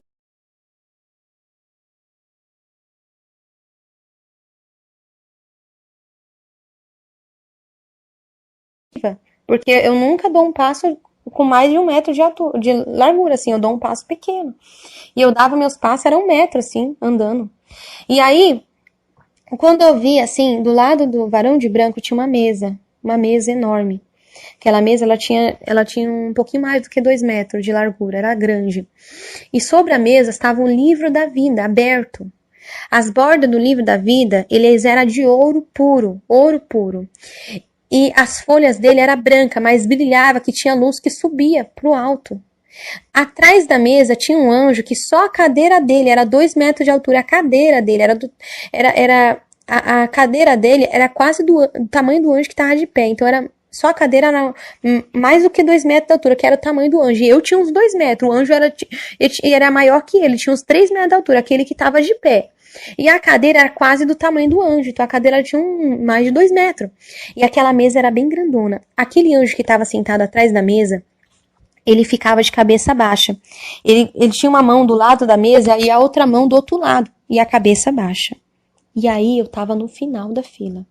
porque eu nunca dou um passo com mais de 1 metro de largura, assim, eu dou um passo pequeno. E eu dava meus passos, era 1 metro, assim, andando. E aí, quando eu vi, assim, do lado do varão de branco tinha uma mesa enorme. Aquela mesa, ela tinha um pouquinho mais do que 2 metros de largura, era grande. E sobre a mesa estava um livro da vida, aberto. As bordas do livro da vida, eles eram de ouro puro, ouro puro. E as folhas dele era branca, mas brilhava, que tinha luz que subia pro alto. Atrás da mesa tinha um anjo que só a cadeira dele era 2 metros de altura. A cadeira dele a cadeira dele era quase do tamanho do anjo que estava de pé. Então era só a cadeira era mais do que 2 metros de altura, que era o tamanho do anjo. E eu tinha uns 2 metros. O anjo era maior que ele, tinha uns 3 metros de altura, aquele que estava de pé. E a cadeira era quase do tamanho do anjo, então a cadeira tinha mais de 2 metros. E aquela mesa era bem grandona. Aquele anjo que estava sentado atrás da mesa, ele ficava de cabeça baixa. Ele tinha uma mão do lado da mesa e a outra mão do outro lado, e a cabeça baixa. E aí eu tava no final da fila.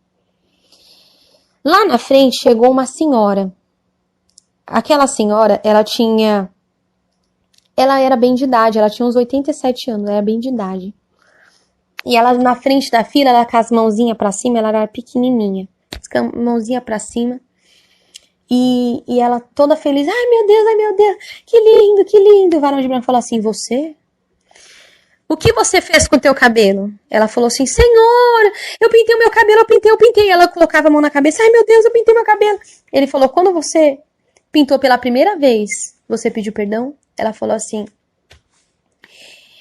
Lá na frente chegou uma senhora. Aquela senhora, ela era bem de idade, ela tinha uns 87 anos, era bem de idade. E ela na frente da fila, ela com as mãozinhas pra cima, ela era pequenininha. Com a mãozinha pra cima. E ela toda feliz, ai meu Deus, que lindo, que lindo. O varão de branco falou assim, você? O que você fez com o teu cabelo? Ela falou assim, Senhor, eu pintei o meu cabelo, eu pintei. Ela colocava a mão na cabeça, ai meu Deus, eu pintei meu cabelo. Ele falou, quando você pintou pela primeira vez, você pediu perdão? Ela falou assim,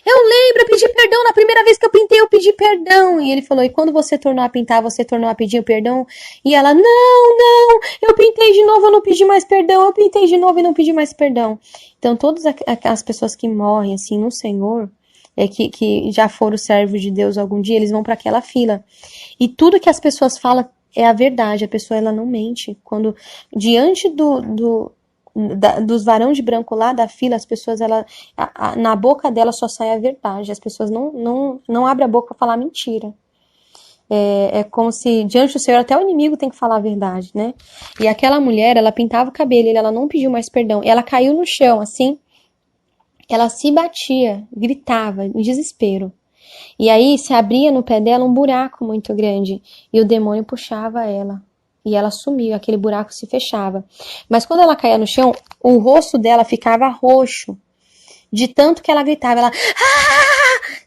eu lembro, eu pedi perdão na primeira vez que eu pedi perdão. E ele falou, e quando você tornou a pintar, você tornou a pedir perdão? E ela, não, eu pintei de novo, eu não pedi mais perdão, eu pintei de novo e não pedi mais perdão. Então, todas as pessoas que morrem, assim, no Senhor, que já foram servos de Deus algum dia, eles vão para aquela fila. E tudo que as pessoas falam é a verdade, a pessoa, ela não mente. Quando, diante dos varão de branco lá da fila, as pessoas, na boca dela só sai a verdade. As pessoas não abrem a boca para falar mentira. É como se, diante do Senhor, até o inimigo tem que falar a verdade, né? E aquela mulher, ela pintava o cabelo, ela não pediu mais perdão. Ela caiu no chão, assim, ela se batia, gritava, em desespero. E aí, se abria no pé dela um buraco muito grande, e o demônio puxava ela. E ela sumiu, aquele buraco se fechava. Mas quando ela caía no chão, o rosto dela ficava roxo. De tanto que ela gritava, ela...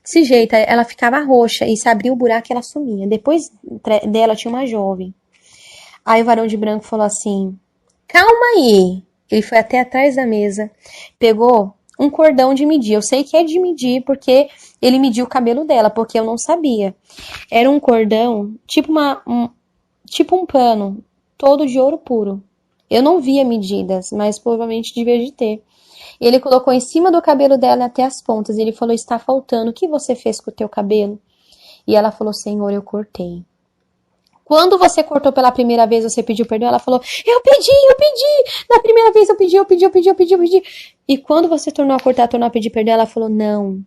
Desse jeito, ela ficava roxa. E se abria o buraco, ela sumia. Depois dela tinha uma jovem. Aí o varão de branco falou assim, calma aí. Ele foi até atrás da mesa, pegou um cordão de medir. Eu sei que é de medir, porque ele mediu o cabelo dela, porque eu não sabia. Era um cordão, tipo um pano, todo de ouro puro. Eu não via medidas, mas provavelmente devia de ter. Ele colocou em cima do cabelo dela até as pontas. Ele falou, está faltando, o que você fez com o teu cabelo? E ela falou, Senhor, eu cortei. Quando você cortou pela primeira vez, você pediu perdão? Ela falou, eu pedi. Na primeira vez eu pedi. E quando você tornou a cortar, tornou a pedir perdão, ela falou, não,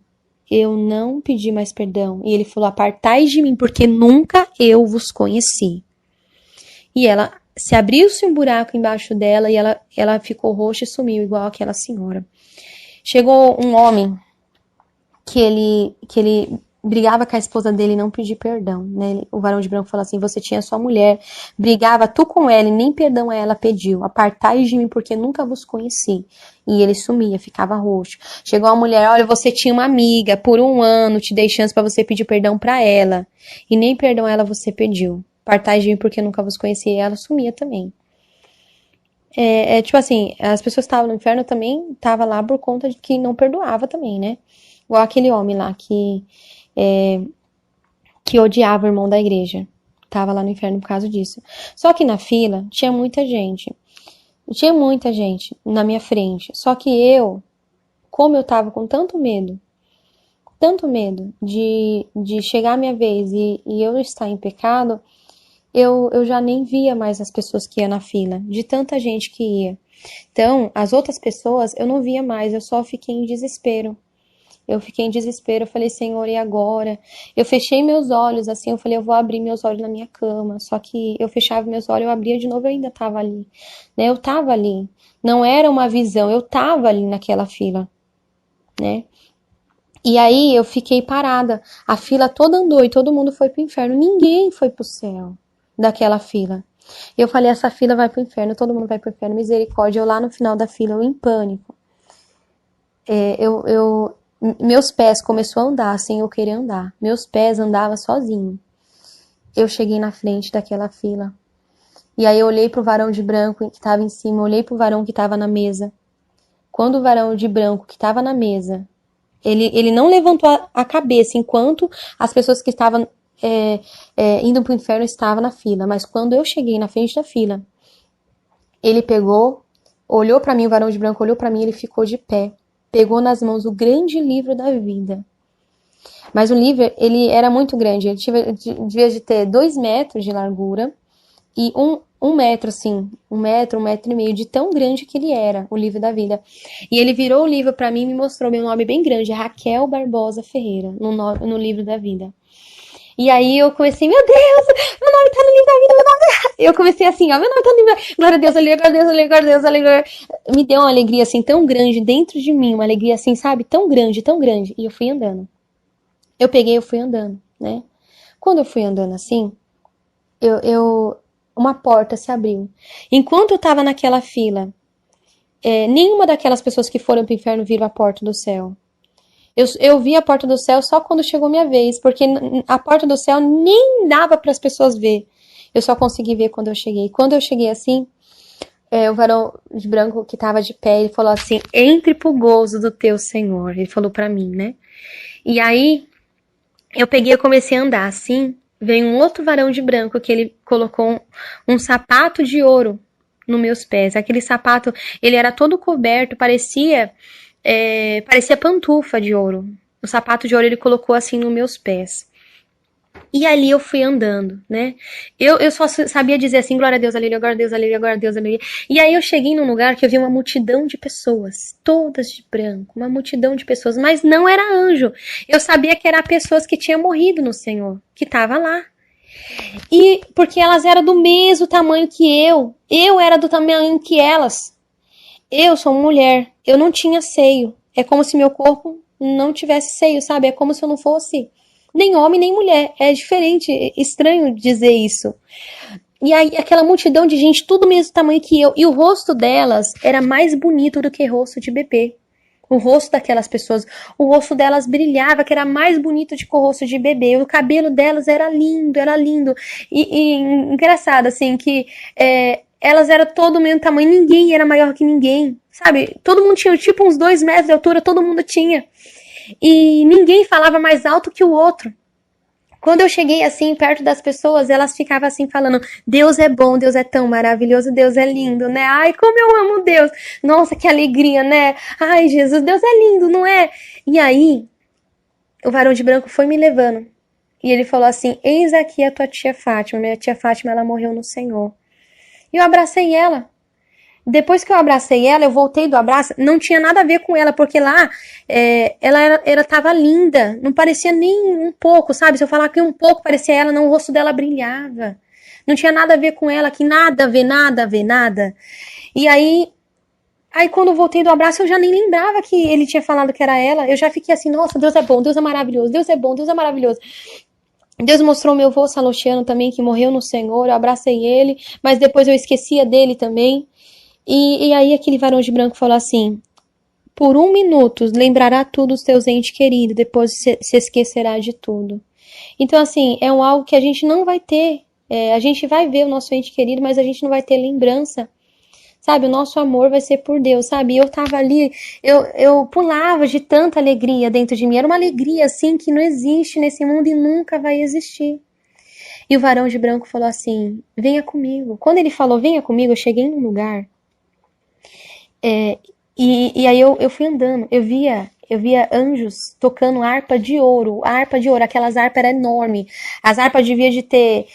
eu não pedi mais perdão. E ele falou, apartai de mim, porque nunca eu vos conheci. E ela, se abriu-se um buraco embaixo dela e ela ficou roxa e sumiu, igual aquela senhora. Chegou um homem que ele brigava com a esposa dele e não pediu perdão, né? O varão de branco falou assim, você tinha sua mulher, brigava tu com ela e nem perdão a ela pediu. Apartai de mim porque nunca vos conheci. E ele sumia, ficava roxo. Chegou uma mulher, olha, você tinha uma amiga, por 1 ano te dei chance para você pedir perdão para ela. E nem perdão a ela você pediu. Apartai de mim porque nunca vos conheci. E ela sumia também. Tipo assim, as pessoas que estavam no inferno também estavam lá por conta de que não perdoava também, né? Igual aquele homem lá que odiava o irmão da igreja. Tava lá no inferno por causa disso. Só que na fila tinha muita gente. Tinha muita gente na minha frente. Só que como eu tava com tanto medo de chegar a minha vez e eu estar em pecado, eu já nem via mais as pessoas que iam na fila, de tanta gente que ia. Então, as outras pessoas eu não via mais, eu só fiquei em desespero. Eu falei, Senhor, e agora? Eu fechei meus olhos, assim, eu falei, eu vou abrir meus olhos na minha cama. Só que eu fechava meus olhos, eu abria de novo, eu ainda tava ali. Né? Eu tava ali. Não era uma visão, eu tava ali naquela fila. Né? E aí eu fiquei parada. A fila toda andou e todo mundo foi pro inferno. Ninguém foi pro céu. daquela fila. Eu falei, essa fila vai pro inferno, todo mundo vai pro inferno, misericórdia. Eu lá no final da fila, eu em pânico. Meus pés começou a andar sem eu querer andar. Meus pés andavam sozinho. Eu cheguei na frente daquela fila. E aí eu olhei pro varão de branco que estava em cima, olhei pro varão que estava na mesa. Quando o varão de branco que estava na mesa, ele não levantou a cabeça enquanto as pessoas que estavam indo pro inferno estavam na fila. Mas quando eu cheguei na frente da fila, ele pegou, olhou para mim, o varão de branco olhou para mim, ele ficou de pé. Pegou nas mãos o grande livro da vida. Mas o livro, ele era muito grande. Ele devia de ter 2 metros de largura e um metro, assim, 1 metro e meio de tão grande que ele era, o livro da vida. E ele virou o livro pra mim e me mostrou meu nome bem grande, Raquel Barbosa Ferreira, no livro da vida. E aí eu comecei, meu Deus, meu nome tá no livro da vida, meu nome tá... Eu comecei assim, ó, meu nome tá no livro da vida, glória a Deus, glória a Deus, glória a Deus, glória a Deus. Me deu uma alegria assim tão grande dentro de mim, uma alegria assim, sabe, tão grande, tão grande. E eu fui andando. Eu fui andando, né? Quando eu fui andando assim, uma porta se abriu. Enquanto eu tava naquela fila, nenhuma daquelas pessoas que foram pro inferno viram a porta do céu. Eu vi a porta do céu só quando chegou minha vez, porque a porta do céu nem dava para as pessoas ver. Eu só consegui ver quando eu cheguei. Quando eu cheguei assim, o varão de branco que tava de pé, ele falou assim, entre pro gozo do teu Senhor. Ele falou para mim, né? E aí, eu peguei e comecei a andar assim, veio um outro varão de branco que ele colocou um sapato de ouro nos meus pés. Aquele sapato, ele era todo coberto, parecia pantufa de ouro. O sapato de ouro ele colocou assim nos meus pés. E ali eu fui andando, né? Eu só sabia dizer assim, glória a Deus, aleluia, glória a Deus, aleluia, glória a Deus, aleluia. E aí eu cheguei num lugar que eu vi uma multidão de pessoas, todas de branco, uma multidão de pessoas, mas não era anjo. Eu sabia que eram pessoas que tinham morrido no Senhor, que estavam lá. E porque elas eram do mesmo tamanho que eu era do tamanho que elas. Eu sou mulher, eu não tinha seio. É como se meu corpo não tivesse seio, sabe? É como se eu não fosse nem homem nem mulher. É diferente, é estranho dizer isso. E aí aquela multidão de gente, tudo mesmo tamanho que eu, e o rosto delas era mais bonito do que rosto de bebê. O rosto daquelas pessoas, o rosto delas brilhava, que era mais bonito do que o rosto de bebê. O cabelo delas era lindo, era lindo. E engraçado, assim, que elas eram todo o mesmo tamanho, ninguém era maior que ninguém, sabe? Todo mundo tinha tipo uns 2 metros de altura, todo mundo tinha. E ninguém falava mais alto que o outro. Quando eu cheguei assim, perto das pessoas, elas ficavam assim falando, Deus é bom, Deus é tão maravilhoso, Deus é lindo, né? Ai, como eu amo Deus! Nossa, que alegria, né? Ai, Jesus, Deus é lindo, não é? E aí, o varão de branco foi me levando. E ele falou assim, eis aqui a tua tia Fátima. Minha tia Fátima, ela morreu no Senhor. E eu abracei ela. Depois que eu abracei ela, eu voltei do abraço, não tinha nada a ver com ela, porque lá ela tava linda, não parecia nem um pouco, sabe? Se eu falar que um pouco parecia ela, não, o rosto dela brilhava. Não tinha nada a ver com ela, que nada a ver, nada a ver, nada. E aí quando eu voltei do abraço, eu já nem lembrava que ele tinha falado que era ela. Eu já fiquei assim, nossa, Deus é bom, Deus é maravilhoso, Deus é bom, Deus é maravilhoso. Deus mostrou meu avô Salotiano também, que morreu no Senhor, eu abracei ele, mas depois eu esquecia dele também. E aí aquele varão de branco falou assim, por 1 minuto lembrará tudo os teus entes queridos, depois se esquecerá de tudo. Então assim, é algo que a gente não vai ter, a gente vai ver o nosso ente querido, mas a gente não vai ter lembrança, sabe? O nosso amor vai ser por Deus, sabe? Eu tava ali, eu pulava de tanta alegria dentro de mim, era uma alegria assim que não existe nesse mundo e nunca vai existir. E o varão de branco falou assim, venha comigo. Quando ele falou, venha comigo, eu cheguei num lugar e aí eu fui andando, eu via anjos tocando harpa de ouro, aquelas harpas eram enormes, as harpas deviam de ter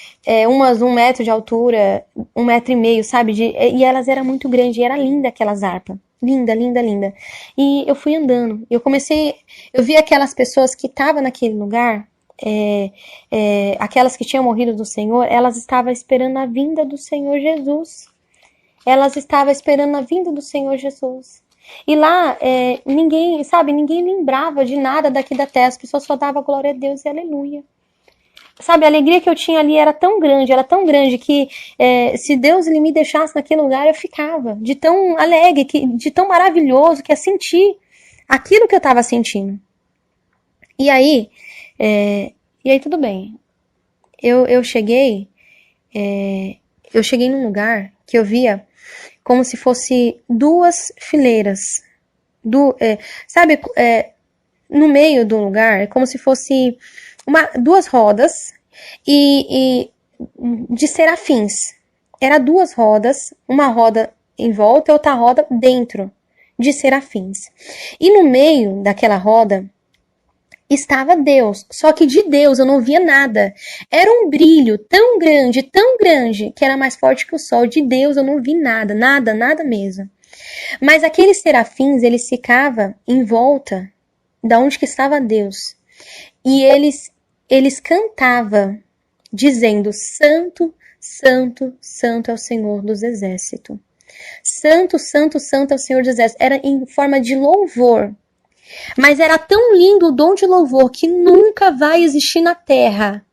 umas 1 metro de altura, 1,5 metro, sabe, e elas eram muito grandes, e era linda aquelas harpas, linda, linda, linda, e eu fui andando, eu vi aquelas pessoas que estavam naquele lugar, aquelas que tinham morrido do Senhor, elas estavam esperando a vinda do Senhor Jesus. Elas estavam esperando a vinda do Senhor Jesus. E lá, ninguém lembrava de nada daqui da terra. As pessoas só davam glória a Deus e aleluia. sabe, a alegria que eu tinha ali era tão grande que se Deus ele me deixasse naquele lugar, eu ficava de tão alegre, de tão maravilhoso que é sentir aquilo que eu estava sentindo. E aí, tudo bem. Eu cheguei num lugar que eu via como se fosse duas fileiras. Sabe, no meio do lugar, é como se fosse duas rodas e de serafins. Era duas rodas, uma roda em volta e outra roda dentro de serafins. E no meio daquela roda estava Deus, só que de Deus eu não via nada. Era um brilho tão grande, que era mais forte que o sol. De Deus eu não vi nada, nada mesmo. Mas aqueles serafins, eles ficavam em volta da onde que estava Deus. E eles cantavam, dizendo: Santo, Santo, Santo é o Senhor dos Exércitos. Santo, Santo, Santo é o Senhor dos Exércitos. Era em forma de louvor. Mas era tão lindo o dom de louvor que nunca vai existir na terra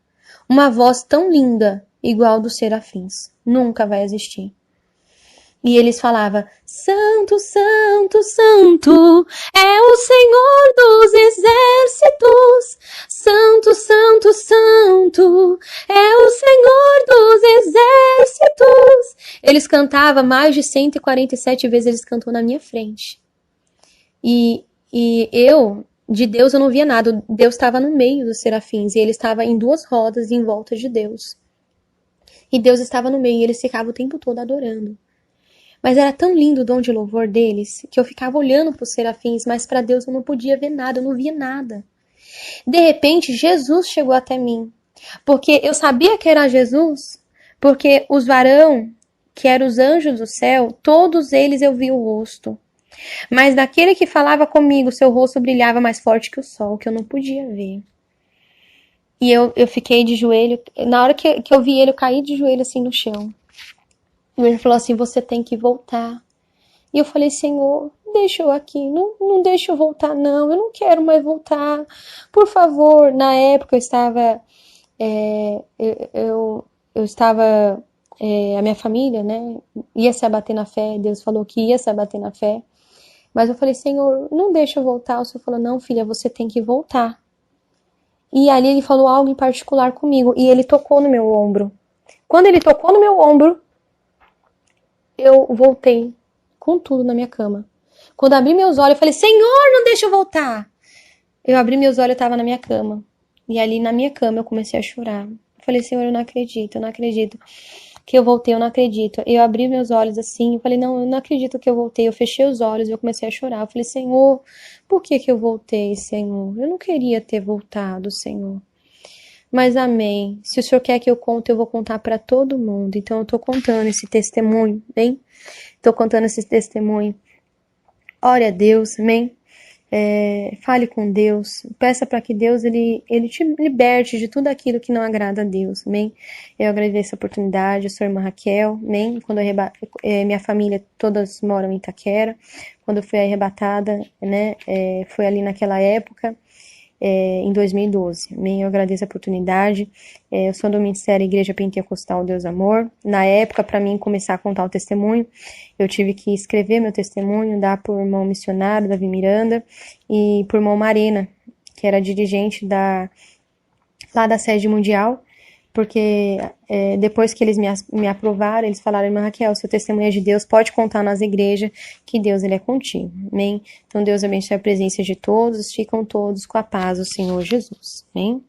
uma voz tão linda igual dos serafins. Nunca vai existir. E eles falavam: Santo, Santo, Santo é o Senhor dos Exércitos. Santo, Santo, Santo é o Senhor dos Exércitos. Eles cantavam mais de 147 vezes, eles cantou na minha frente. E de Deus eu não via nada. Deus estava no meio dos serafins e ele estava em duas rodas em volta de Deus. E Deus estava no meio e eles ficavam o tempo todo adorando. Mas era tão lindo o dom de louvor deles que eu ficava olhando para os serafins, mas para Deus eu não podia ver nada, eu não via nada. De repente, Jesus chegou até mim, porque eu sabia que era Jesus, porque os varão, que eram os anjos do céu, todos eles eu vi o rosto. Mas daquele que falava comigo, seu rosto brilhava mais forte que o sol, que eu não podia ver. E eu fiquei de joelho, na hora que eu vi ele, eu caí de joelho assim no chão. E ele falou assim: você tem que voltar. E eu falei: Senhor, deixa eu aqui, não deixa eu voltar não, eu não quero mais voltar, por favor. Na época eu estava, eu estava, a minha família, né, ia se abater na fé, Deus falou que ia se abater na fé. Mas eu falei: Senhor, não deixa eu voltar. O Senhor falou: não, filha, você tem que voltar. E ali ele falou algo em particular comigo, e ele tocou no meu ombro. Quando ele tocou no meu ombro, eu voltei com tudo na minha cama. Quando abri meus olhos, eu falei: Senhor, não deixa eu voltar. Eu abri meus olhos, eu estava na minha cama. E ali na minha cama eu comecei a chorar. Eu falei: Senhor, eu não acredito que eu voltei, eu não acredito. Eu abri meus olhos assim, eu falei: não, eu não acredito que eu voltei. Eu fechei os olhos e eu comecei a chorar. Eu falei: Senhor, por que eu voltei, Senhor? Eu não queria ter voltado, Senhor. Mas amém. Se o Senhor quer que eu conte, eu vou contar para todo mundo. Então eu tô contando esse testemunho, bem? Tô contando esse testemunho. Ore a Deus, amém? Fale com Deus, peça para que Deus ele te liberte de tudo aquilo que não agrada a Deus, amém? Eu agradeço a oportunidade, eu sou a irmã Raquel, amém? Quando minha família todas moram em Itaquera, quando eu fui arrebatada, né, foi ali naquela época, em 2012, amém? Eu agradeço a oportunidade, eu sou do Ministério Igreja Pentecostal Deus Amor. Na época, para mim começar a contar o testemunho, eu tive que escrever meu testemunho, dar por irmão missionário, Davi Miranda, e por irmão Marena, que era dirigente lá da sede mundial, porque depois que eles me aprovaram, eles falaram: irmã Raquel, seu testemunho é de Deus, pode contar nas igrejas, que Deus ele é contigo, amém? Então Deus abençoe a presença de todos, ficam todos com a paz do Senhor Jesus, amém?